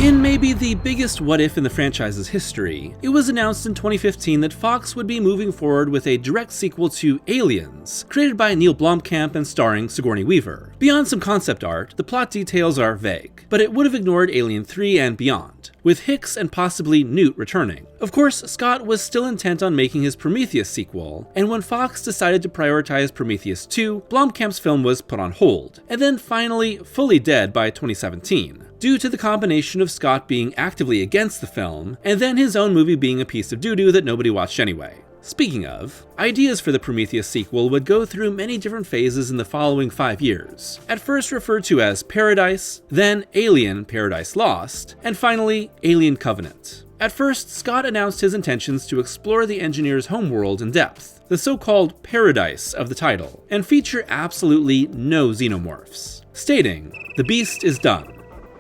In maybe the biggest what-if in the franchise's history, it was announced in 2015 that Fox would be moving forward with a direct sequel to Aliens, created by Neil Blomkamp and starring Sigourney Weaver. Beyond some concept art, the plot details are vague, but it would have ignored Alien 3 and beyond, with Hicks and possibly Newt returning. Of course, Scott was still intent on making his Prometheus sequel, and when Fox decided to prioritize Prometheus 2, Blomkamp's film was put on hold, and then finally fully dead by 2017. Due to the combination of Scott being actively against the film, and then his own movie being a piece of doo-doo that nobody watched anyway. Speaking of, ideas for the Prometheus sequel would go through many different phases in the following 5 years. At first referred to as Paradise, then Alien Paradise Lost, and finally Alien Covenant. At first, Scott announced his intentions to explore the engineer's homeworld in depth, the so-called Paradise of the title, and feature absolutely no xenomorphs, stating, "The beast is done.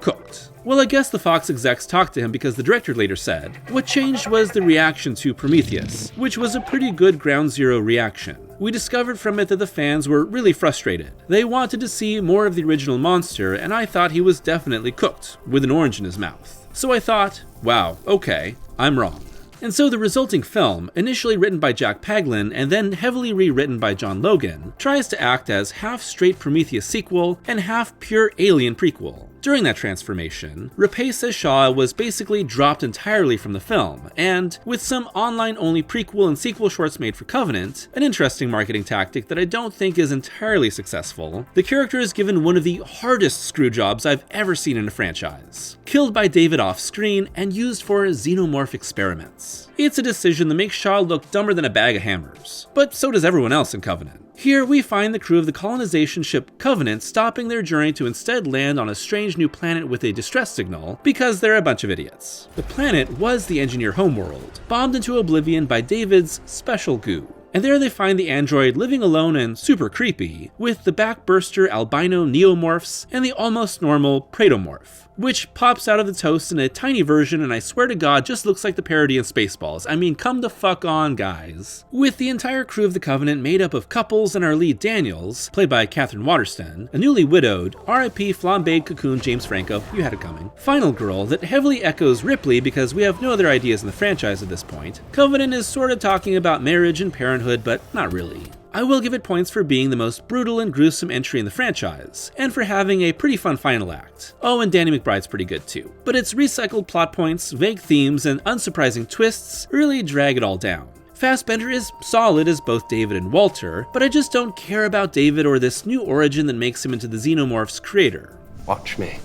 Cooked." Well, I guess the Fox execs talked to him because the director later said, what changed was the reaction to Prometheus, which was a pretty good ground zero reaction. We discovered from it that the fans were really frustrated. They wanted to see more of the original monster, and I thought he was definitely cooked, with an orange in his mouth. So I thought, wow, okay, I'm wrong. And so the resulting film, initially written by Jack Paglin and then heavily rewritten by John Logan, tries to act as half-straight Prometheus sequel and half-pure Alien prequel. During that transformation, Rapace says Shaw was basically dropped entirely from the film, and, with some online-only prequel and sequel shorts made for Covenant, an interesting marketing tactic that I don't think is entirely successful, the character is given one of the hardest screwjobs I've ever seen in a franchise. Killed by David off-screen and used for xenomorph experiments. It's a decision that makes Shaw look dumber than a bag of hammers, but so does everyone else in Covenant. Here we find the crew of the colonization ship Covenant stopping their journey to instead land on a strange new planet with a distress signal because they're a bunch of idiots. The planet was the engineer homeworld, bombed into oblivion by David's special goo. And there they find the android living alone and super creepy, with the backburster albino neomorphs and the almost normal praetomorph, which pops out of the toast in a tiny version and I swear to God just looks like the parody in Spaceballs. I mean, come the fuck on, guys. With the entire crew of the Covenant made up of couples and our lead Daniels, played by Catherine Waterston, a newly widowed, RIP flambéed cocoon James Franco, you had it coming, final girl that heavily echoes Ripley because we have no other ideas in the franchise at this point, Covenant is sort of talking about marriage and parenthood, but not really. I will give it points for being the most brutal and gruesome entry in the franchise, and for having a pretty fun final act. Oh, and Danny McBride's pretty good too. But its recycled plot points, vague themes, and unsurprising twists really drag it all down. Fassbender is solid as both David and Walter, but I just don't care about David or this new origin that makes him into the Xenomorph's creator. Watch me.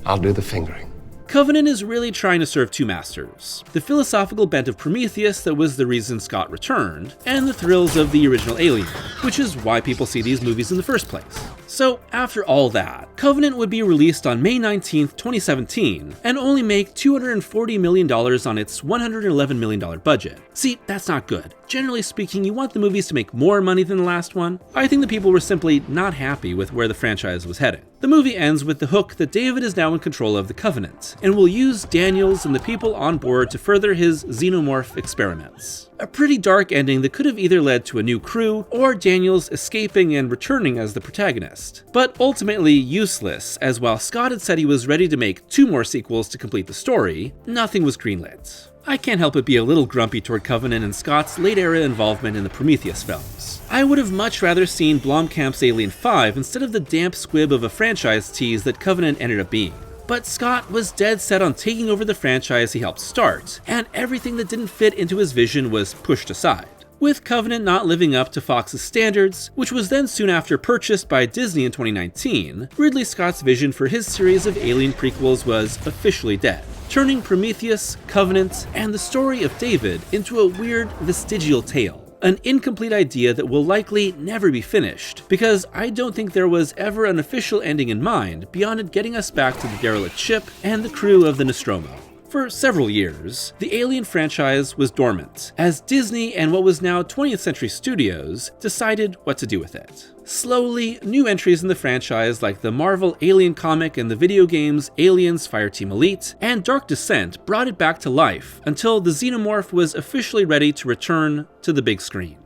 I'll do the fingering. Covenant is really trying to serve two masters. The philosophical bent of Prometheus that was the reason Scott returned, and the thrills of the original Alien, which is why people see these movies in the first place. So after all that, Covenant would be released on May 19th, 2017, and only make $240 million on its $111 million budget. See, that's not good. Generally speaking, you want the movies to make more money than the last one. I think the people were simply not happy with where the franchise was heading. The movie ends with the hook that David is now in control of the Covenant, and will use Daniels and the people on board to further his xenomorph experiments. A pretty dark ending that could have either led to a new crew, or Daniels escaping and returning as the protagonist. But ultimately useless, as while Scott had said he was ready to make 2 more sequels to complete the story, nothing was greenlit. I can't help but be a little grumpy toward Covenant and Scott's late-era involvement in the Prometheus films. I would have much rather seen Blomkamp's Alien 5 instead of the damp squib of a franchise tease that Covenant ended up being. But Scott was dead set on taking over the franchise he helped start, and everything that didn't fit into his vision was pushed aside. With Covenant not living up to Fox's standards, which was then soon after purchased by Disney in 2019, Ridley Scott's vision for his series of Alien prequels was officially dead, turning Prometheus, Covenant, and the story of David into a weird vestigial tale. An incomplete idea that will likely never be finished, because I don't think there was ever an official ending in mind beyond it getting us back to the derelict ship and the crew of the Nostromo. For several years, the Alien franchise was dormant, as Disney and what was now 20th Century Studios decided what to do with it. Slowly, new entries in the franchise like the Marvel Alien comic and the video games Aliens Fireteam Elite and Dark Descent brought it back to life until the Xenomorph was officially ready to return to the big screen.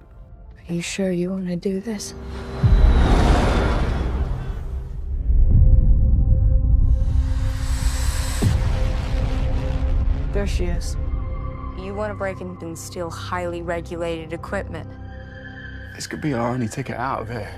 Are you sure you want to do this? There she is. You want to break in and steal highly regulated equipment. This could be our only ticket out of here.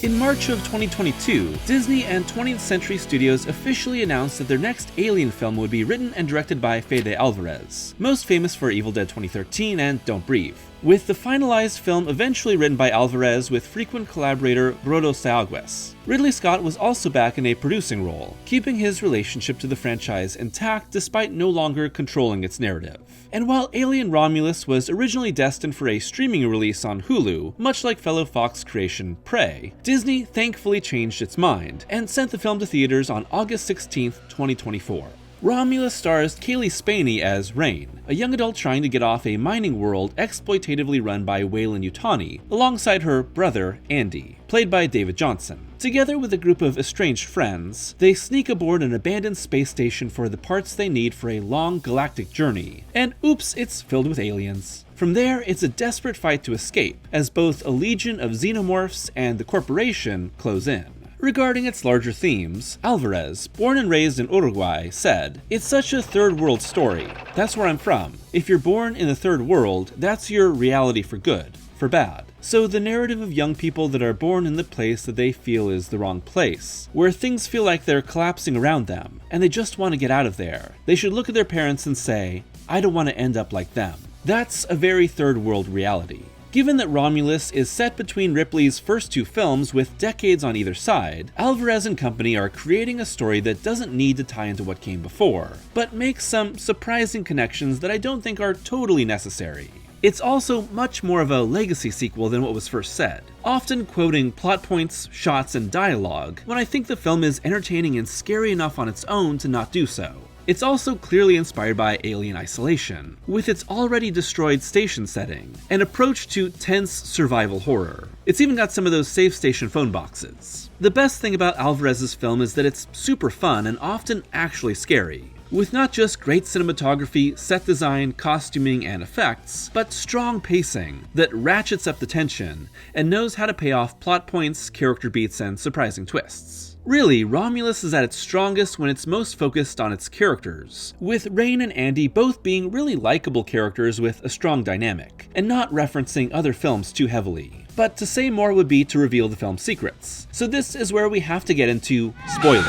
In March of 2022, Disney and 20th Century Studios officially announced that their next Alien film would be written and directed by Fede Alvarez, most famous for Evil Dead 2013 and Don't Breathe, with the finalized film eventually written by Alvarez with frequent collaborator Brodo Sagues. Ridley Scott was also back in a producing role, keeping his relationship to the franchise intact despite no longer controlling its narrative. And while Alien Romulus was originally destined for a streaming release on Hulu, much like fellow Fox creation Prey, Disney thankfully changed its mind and sent the film to theaters on August 16, 2024. Romulus stars Kaylee Spaney as Rain, a young adult trying to get off a mining world exploitatively run by Weyland Yutani, alongside her brother, Andy, played by David Johnson. Together with a group of estranged friends, they sneak aboard an abandoned space station for the parts they need for a long galactic journey, and oops, it's filled with aliens. From there, it's a desperate fight to escape, as both a legion of xenomorphs and the corporation close in. Regarding its larger themes, Alvarez, born and raised in Uruguay, said, "It's such a third world story. That's where I'm from. If you're born in the third world, that's your reality for good, for bad. So the narrative of young people that are born in the place that they feel is the wrong place, where things feel like they're collapsing around them, and they just want to get out of there. They should look at their parents and say, I don't want to end up like them." That's a very third world reality. Given that Romulus is set between Ripley's first two films with decades on either side, Alvarez and company are creating a story that doesn't need to tie into what came before, but makes some surprising connections that I don't think are totally necessary. It's also much more of a legacy sequel than what was first said, often quoting plot points, shots, and dialogue, when I think the film is entertaining and scary enough on its own to not do so. It's also clearly inspired by Alien Isolation, with its already destroyed station setting, an approach to tense survival horror. It's even got some of those safe station phone boxes. The best thing about Alvarez's film is that it's super fun and often actually scary, with not just great cinematography, set design, costuming, and effects, but strong pacing that ratchets up the tension and knows how to pay off plot points, character beats, and surprising twists. Really, Romulus is at its strongest when it's most focused on its characters, with Rain and Andy both being really likable characters with a strong dynamic, and not referencing other films too heavily. But to say more would be to reveal the film's secrets, so this is where we have to get into spoilers.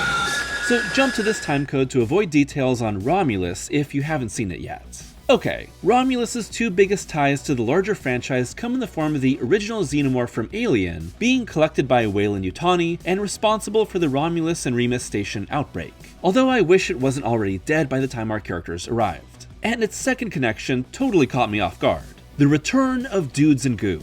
So jump to this timecode to avoid details on Romulus if you haven't seen it yet. Okay, Romulus's two biggest ties to the larger franchise come in the form of the original xenomorph from Alien being collected by Weyland-Yutani and responsible for the Romulus and Remus station outbreak, although I wish it wasn't already dead by the time our characters arrived. And its second connection totally caught me off guard: the return of dudes and goo,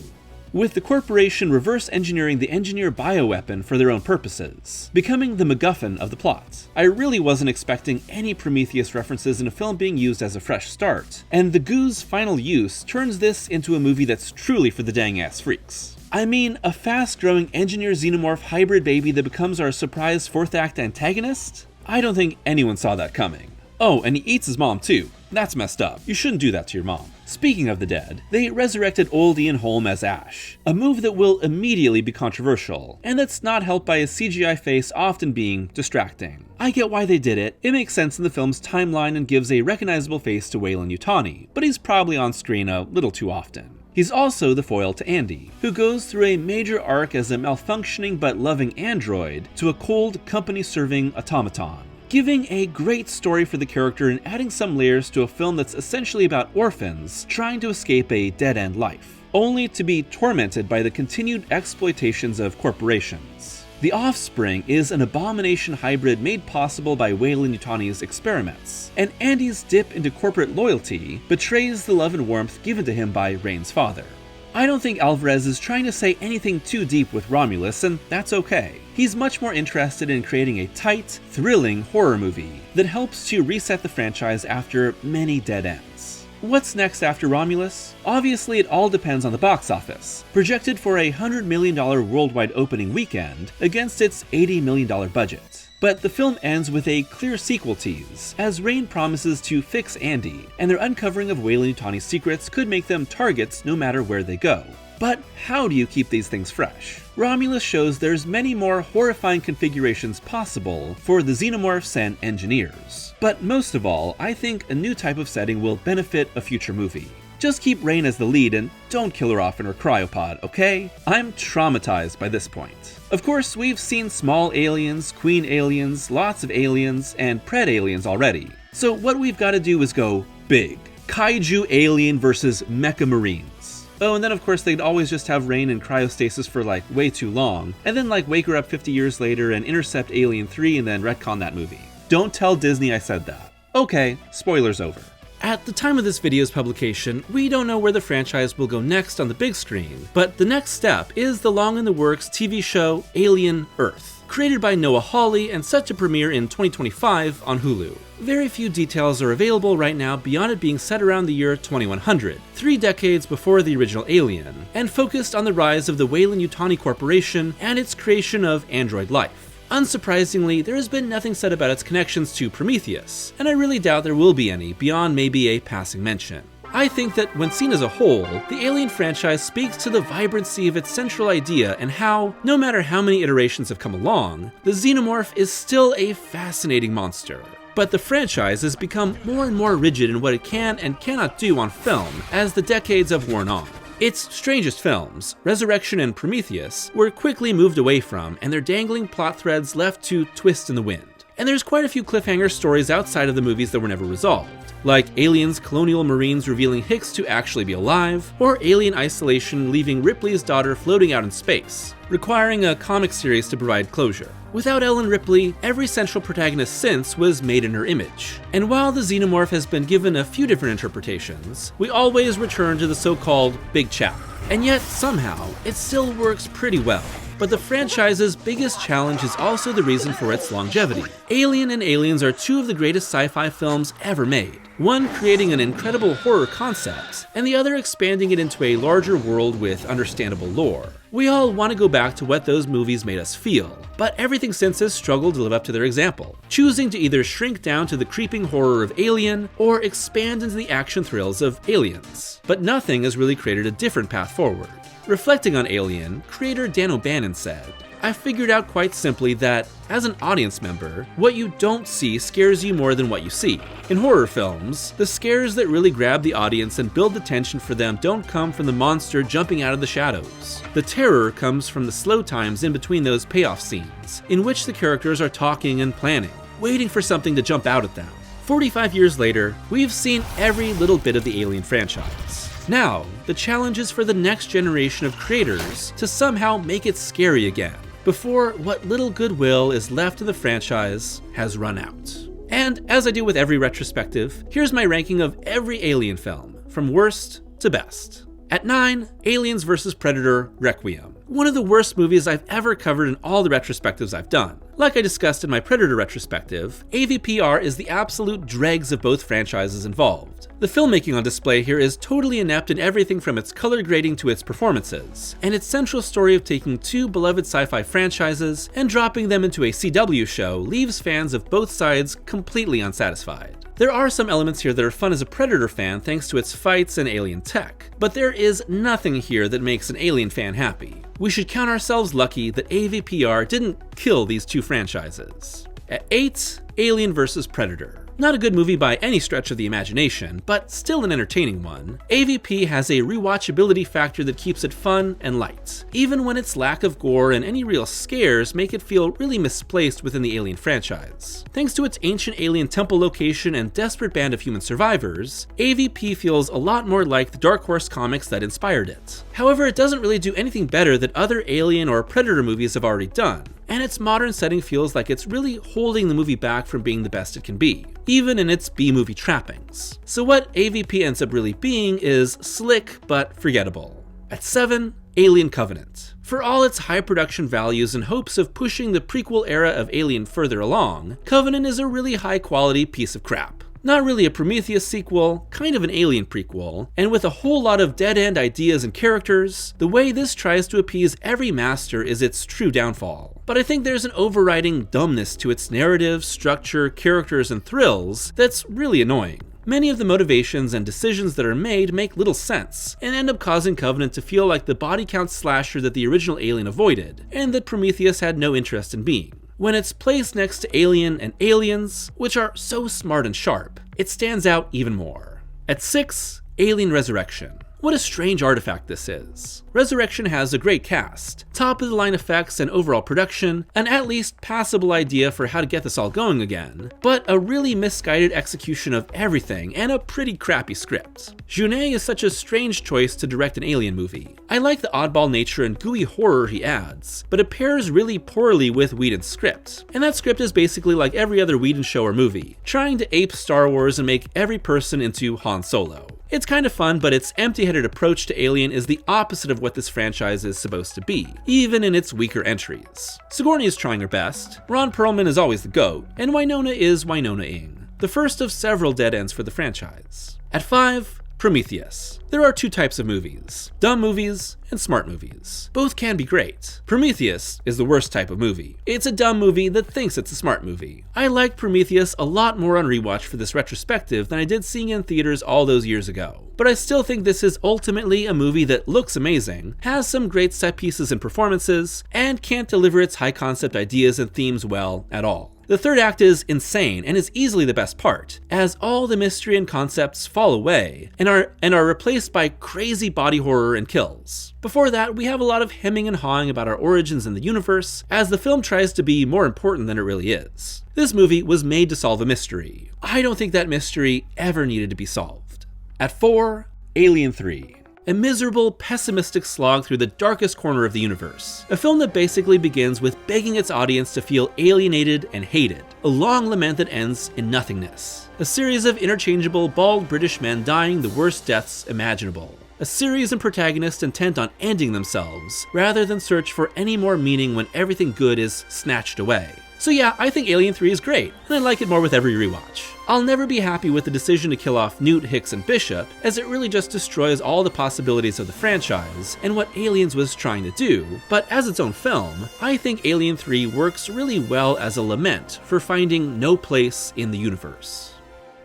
with the corporation reverse engineering the engineer bioweapon for their own purposes, becoming the MacGuffin of the plot. I really wasn't expecting any Prometheus references in a film being used as a fresh start, and the goo's final use turns this into a movie that's truly for the dang-ass freaks. I mean, a fast-growing engineer xenomorph hybrid baby that becomes our surprise fourth-act antagonist? I don't think anyone saw that coming. Oh, and he eats his mom too. That's messed up. You shouldn't do that to your mom. Speaking of the dead, they resurrected old Ian Holm as Ash, a move that will immediately be controversial, and that's not helped by his CGI face often being distracting. I get why they did it, it makes sense in the film's timeline and gives a recognizable face to Weyland-Yutani, but he's probably on screen a little too often. He's also the foil to Andy, who goes through a major arc as a malfunctioning but loving android to a cold, company-serving automaton, giving a great story for the character and adding some layers to a film that's essentially about orphans trying to escape a dead-end life, only to be tormented by the continued exploitations of corporations. The Offspring is an abomination hybrid made possible by Weyland-Yutani's experiments, and Andy's dip into corporate loyalty betrays the love and warmth given to him by Rain's father. I don't think Alvarez is trying to say anything too deep with Romulus, and that's okay. He's much more interested in creating a tight, thrilling horror movie that helps to reset the franchise after many dead ends. What's next after Romulus? Obviously, it all depends on the box office, projected for a $100 million worldwide opening weekend against its $80 million budget. But the film ends with a clear sequel tease, as Rain promises to fix Andy, and their uncovering of Weyland-Yutani's secrets could make them targets no matter where they go. But how do you keep these things fresh? Romulus shows there's many more horrifying configurations possible for the xenomorphs and engineers. But most of all, I think a new type of setting will benefit a future movie. Just keep Rain as the lead and don't kill her off in her cryopod, okay? I'm traumatized by this point. Of course, we've seen small aliens, queen aliens, lots of aliens, and pred aliens already. So what we've got to do is go big. Kaiju alien versus mecha marines. Oh, and then of course they'd always just have Rain in cryostasis for like way too long, and then like wake her up 50 years later and intercept Alien 3 and then retcon that movie. Don't tell Disney I said that. Okay, spoilers over. At the time of this video's publication, we don't know where the franchise will go next on the big screen, but the next step is the long-in-the-works TV show Alien Earth, created by Noah Hawley and set to premiere in 2025 on Hulu. Very few details are available right now beyond it being set around the year 2100, 3 decades before the original Alien, and focused on the rise of the Weyland-Yutani Corporation and its creation of android life. Unsurprisingly, there has been nothing said about its connections to Prometheus, and I really doubt there will be any beyond maybe a passing mention. I think that when seen as a whole, the Alien franchise speaks to the vibrancy of its central idea and how, no matter how many iterations have come along, the xenomorph is still a fascinating monster. But the franchise has become more and more rigid in what it can and cannot do on film as the decades have worn on. Its strangest films, Resurrection and Prometheus, were quickly moved away from, and their dangling plot threads left to twist in the wind. And there's quite a few cliffhanger stories outside of the movies that were never resolved, like Alien's colonial marines revealing Hicks to actually be alive, or Alien Isolation leaving Ripley's daughter floating out in space, requiring a comic series to provide closure. Without Ellen Ripley, every central protagonist since was made in her image. And while the xenomorph has been given a few different interpretations, we always return to the so-called big chap. And yet, somehow, it still works pretty well. But the franchise's biggest challenge is also the reason for its longevity. Alien and Aliens are two of the greatest sci-fi films ever made, one creating an incredible horror concept, and the other expanding it into a larger world with understandable lore. We all want to go back to what those movies made us feel, but everything since has struggled to live up to their example, choosing to either shrink down to the creeping horror of Alien or expand into the action thrills of Aliens. But nothing has really created a different path forward. Reflecting on Alien, creator Dan O'Bannon said, "I figured out quite simply that, as an audience member, what you don't see scares you more than what you see. In horror films, the scares that really grab the audience and build the tension for them don't come from the monster jumping out of the shadows. The terror comes from the slow times in between those payoff scenes, in which the characters are talking and planning, waiting for something to jump out at them." 45 years later, we've seen every little bit of the Alien franchise. Now, the challenge is for the next generation of creators to somehow make it scary again, before what little goodwill is left of the franchise has run out. And as I do with every retrospective, here's my ranking of every Alien film, from worst to best. At 9, Aliens vs. Predator Requiem. One of the worst movies I've ever covered in all the retrospectives I've done. Like I discussed in my Predator retrospective, AVPR is the absolute dregs of both franchises involved. The filmmaking on display here is totally inept in everything from its color grading to its performances, and its central story of taking two beloved sci-fi franchises and dropping them into a CW show leaves fans of both sides completely unsatisfied. There are some elements here that are fun as a Predator fan thanks to its fights and alien tech, but there is nothing here that makes an Alien fan happy. We should count ourselves lucky that AVPR didn't kill these two franchises. At 8, Alien vs. Predator. Not a good movie by any stretch of the imagination, but still an entertaining one. AVP has a rewatchability factor that keeps it fun and light, even when its lack of gore and any real scares make it feel really misplaced within the Alien franchise. Thanks to its ancient alien temple location and desperate band of human survivors, AVP feels a lot more like the Dark Horse comics that inspired it. However, it doesn't really do anything better that other Alien or Predator movies have already done, and its modern setting feels like it's really holding the movie back from being the best it can be, even in its B-movie trappings. So what AVP ends up really being is slick but forgettable. At 7, Alien Covenant. For all its high production values and hopes of pushing the prequel era of Alien further along, Covenant is a really high quality piece of crap. Not really a Prometheus sequel, kind of an Alien prequel, and with a whole lot of dead-end ideas and characters, the way this tries to appease every master is its true downfall. But I think there's an overriding dumbness to its narrative, structure, characters, and thrills that's really annoying. Many of the motivations and decisions that are made make little sense, and end up causing Covenant to feel like the body count slasher that the original Alien avoided, and that Prometheus had no interest in being. When it's placed next to Alien and Aliens, which are so smart and sharp, it stands out even more. At 6, Alien Resurrection. What a strange artifact this is. Resurrection has a great cast, top-of-the-line effects and overall production, an at least passable idea for how to get this all going again, but a really misguided execution of everything and a pretty crappy script. Jeunet is such a strange choice to direct an Alien movie. I like the oddball nature and gooey horror he adds, but it pairs really poorly with Whedon's script. And that script is basically like every other Whedon show or movie, trying to ape Star Wars and make every person into Han Solo. It's kind of fun, but its empty-headed approach to Alien is the opposite of what this franchise is supposed to be, even in its weaker entries. Sigourney is trying her best, Ron Perlman is always the GOAT, and Winona is Winona-ing, the first of several dead ends for the franchise. At 5, Prometheus. There are two types of movies, dumb movies and smart movies. Both can be great. Prometheus is the worst type of movie. It's a dumb movie that thinks it's a smart movie. I liked Prometheus a lot more on rewatch for this retrospective than I did seeing it in theaters all those years ago. But I still think this is ultimately a movie that looks amazing, has some great set pieces and performances, and can't deliver its high concept ideas and themes well at all. The third act is insane and is easily the best part, as all the mystery and concepts fall away and are replaced by crazy body horror and kills. Before that, we have a lot of hemming and hawing about our origins in the universe, as the film tries to be more important than it really is. This movie was made to solve a mystery. I don't think that mystery ever needed to be solved. At 4, Alien 3. A miserable, pessimistic slog through the darkest corner of the universe. A film that basically begins with begging its audience to feel alienated and hated. A long lament that ends in nothingness. A series of interchangeable, bald British men dying the worst deaths imaginable. A series and protagonist intent on ending themselves, rather than search for any more meaning when everything good is snatched away. So yeah, I think Alien 3 is great, and I like it more with every rewatch. I'll never be happy with the decision to kill off Newt, Hicks, and Bishop, as it really just destroys all the possibilities of the franchise and what Aliens was trying to do, but as its own film, I think Alien 3 works really well as a lament for finding no place in the universe.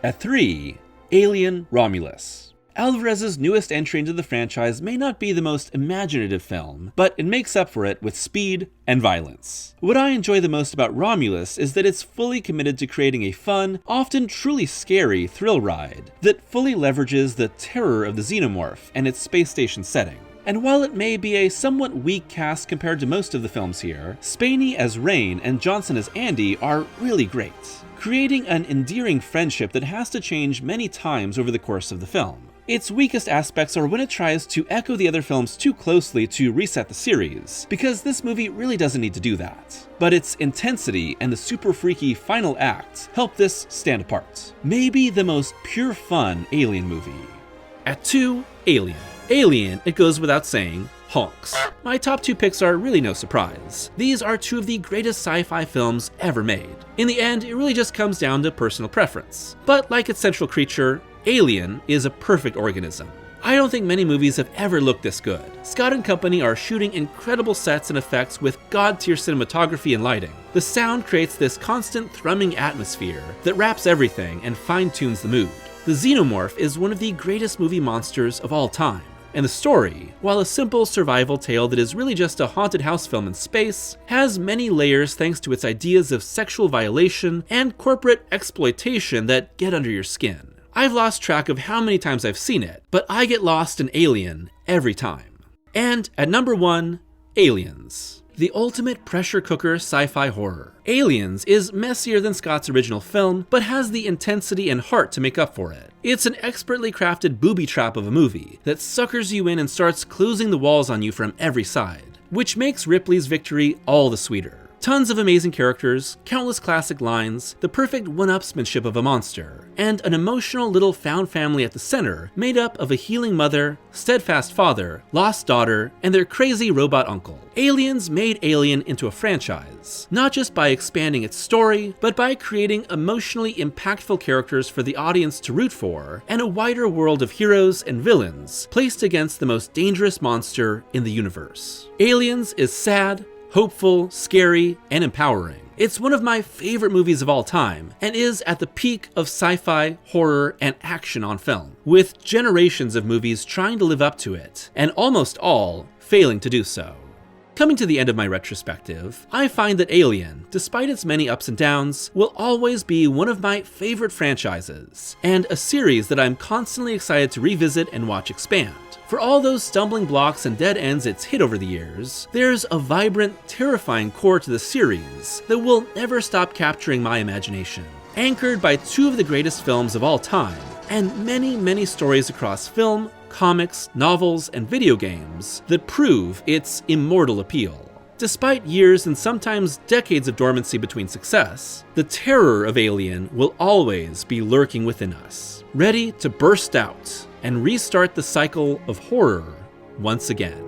At 3, Alien Romulus. Alvarez's newest entry into the franchise may not be the most imaginative film, but it makes up for it with speed and violence. What I enjoy the most about Romulus is that it's fully committed to creating a fun, often truly scary thrill ride that fully leverages the terror of the xenomorph and its space station setting. And while it may be a somewhat weak cast compared to most of the films here, Spaney as Rain and Johnson as Andy are really great, creating an endearing friendship that has to change many times over the course of the film. Its weakest aspects are when it tries to echo the other films too closely to reset the series, because this movie really doesn't need to do that. But its intensity and the super freaky final act help this stand apart. Maybe the most pure fun Alien movie. At 2, Alien. Alien, it goes without saying, honks. My top 2 picks are really no surprise. These are 2 of the greatest sci-fi films ever made. In the end, it really just comes down to personal preference. But like its central creature, Alien is a perfect organism. I don't think many movies have ever looked this good. Scott and company are shooting incredible sets and effects with god-tier cinematography and lighting. The sound creates this constant thrumming atmosphere that wraps everything and fine-tunes the mood. The xenomorph is one of the greatest movie monsters of all time. And the story, while a simple survival tale that is really just a haunted house film in space, has many layers thanks to its ideas of sexual violation and corporate exploitation that get under your skin. I've lost track of how many times I've seen it, but I get lost in Alien every time. And at number 1, Aliens. The ultimate pressure cooker sci-fi horror. Aliens is messier than Scott's original film, but has the intensity and heart to make up for it. It's an expertly crafted booby trap of a movie that suckers you in and starts closing the walls on you from every side, which makes Ripley's victory all the sweeter. Tons of amazing characters, countless classic lines, the perfect one-upsmanship of a monster, and an emotional little found family at the center made up of a healing mother, steadfast father, lost daughter, and their crazy robot uncle. Aliens made Alien into a franchise, not just by expanding its story, but by creating emotionally impactful characters for the audience to root for, and a wider world of heroes and villains placed against the most dangerous monster in the universe. Aliens is sad, hopeful, scary, and empowering. It's one of my favorite movies of all time, and is at the peak of sci-fi, horror, and action on film, with generations of movies trying to live up to it, and almost all failing to do so. Coming to the end of my retrospective, I find that Alien, despite its many ups and downs, will always be one of my favorite franchises, and a series that I'm constantly excited to revisit and watch expand. For all those stumbling blocks and dead ends it's hit over the years, there's a vibrant, terrifying core to the series that will never stop capturing my imagination. Anchored by 2 of the greatest films of all time, and many, many stories across film, comics, novels, and video games that prove its immortal appeal. Despite years and sometimes decades of dormancy between success, the terror of Alien will always be lurking within us, ready to burst out and restart the cycle of horror once again.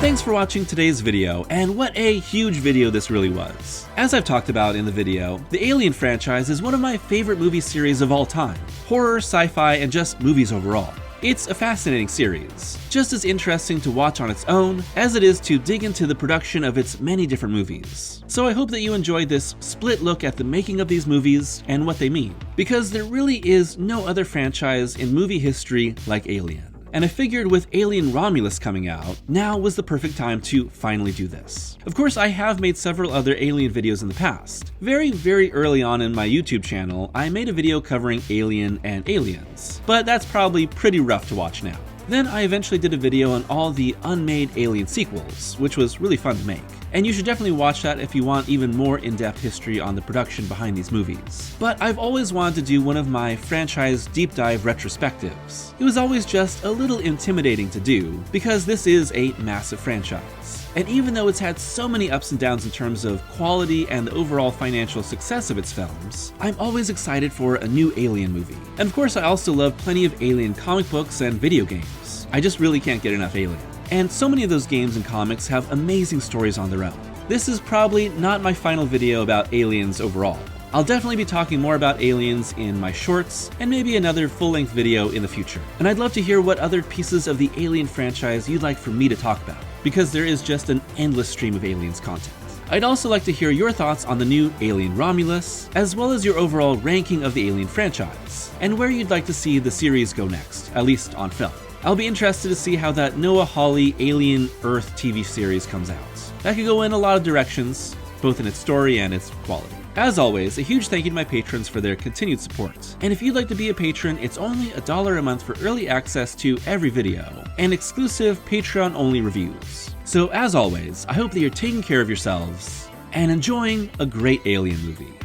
Thanks for watching today's video, and what a huge video this really was. As I've talked about in the video, the Alien franchise is one of my favorite movie series of all time. Horror, sci-fi, and just movies overall. It's a fascinating series, just as interesting to watch on its own as it is to dig into the production of its many different movies. So I hope that you enjoyed this split look at the making of these movies and what they mean, because there really is no other franchise in movie history like Alien. And I figured with Alien Romulus coming out, now was the perfect time to finally do this. Of course, I have made several other Alien videos in the past. Very early on in my YouTube channel, I made a video covering Alien and aliens, but that's probably pretty rough to watch now. Then I eventually did a video on all the unmade Alien sequels, which was really fun to make. And you should definitely watch that if you want even more in-depth history on the production behind these movies. But I've always wanted to do one of my franchise deep dive retrospectives. It was always just a little intimidating to do, because this is a massive franchise. And even though it's had so many ups and downs in terms of quality and the overall financial success of its films, I'm always excited for a new Alien movie. And of course I also love plenty of Alien comic books and video games. I just really can't get enough Alien. And so many of those games and comics have amazing stories on their own. This is probably not my final video about aliens overall. I'll definitely be talking more about aliens in my shorts, and maybe another full-length video in the future. And I'd love to hear what other pieces of the Alien franchise you'd like for me to talk about, because there is just an endless stream of aliens content. I'd also like to hear your thoughts on the new Alien Romulus, as well as your overall ranking of the Alien franchise, and where you'd like to see the series go next, at least on film. I'll be interested to see how that Noah Hawley Alien Earth TV series comes out. That could go in a lot of directions, both in its story and its quality. As always, a huge thank you to my patrons for their continued support. And if you'd like to be a patron, it's only $1 a month for early access to every video, and exclusive Patreon-only reviews. So as always, I hope that you're taking care of yourselves, and enjoying a great Alien movie.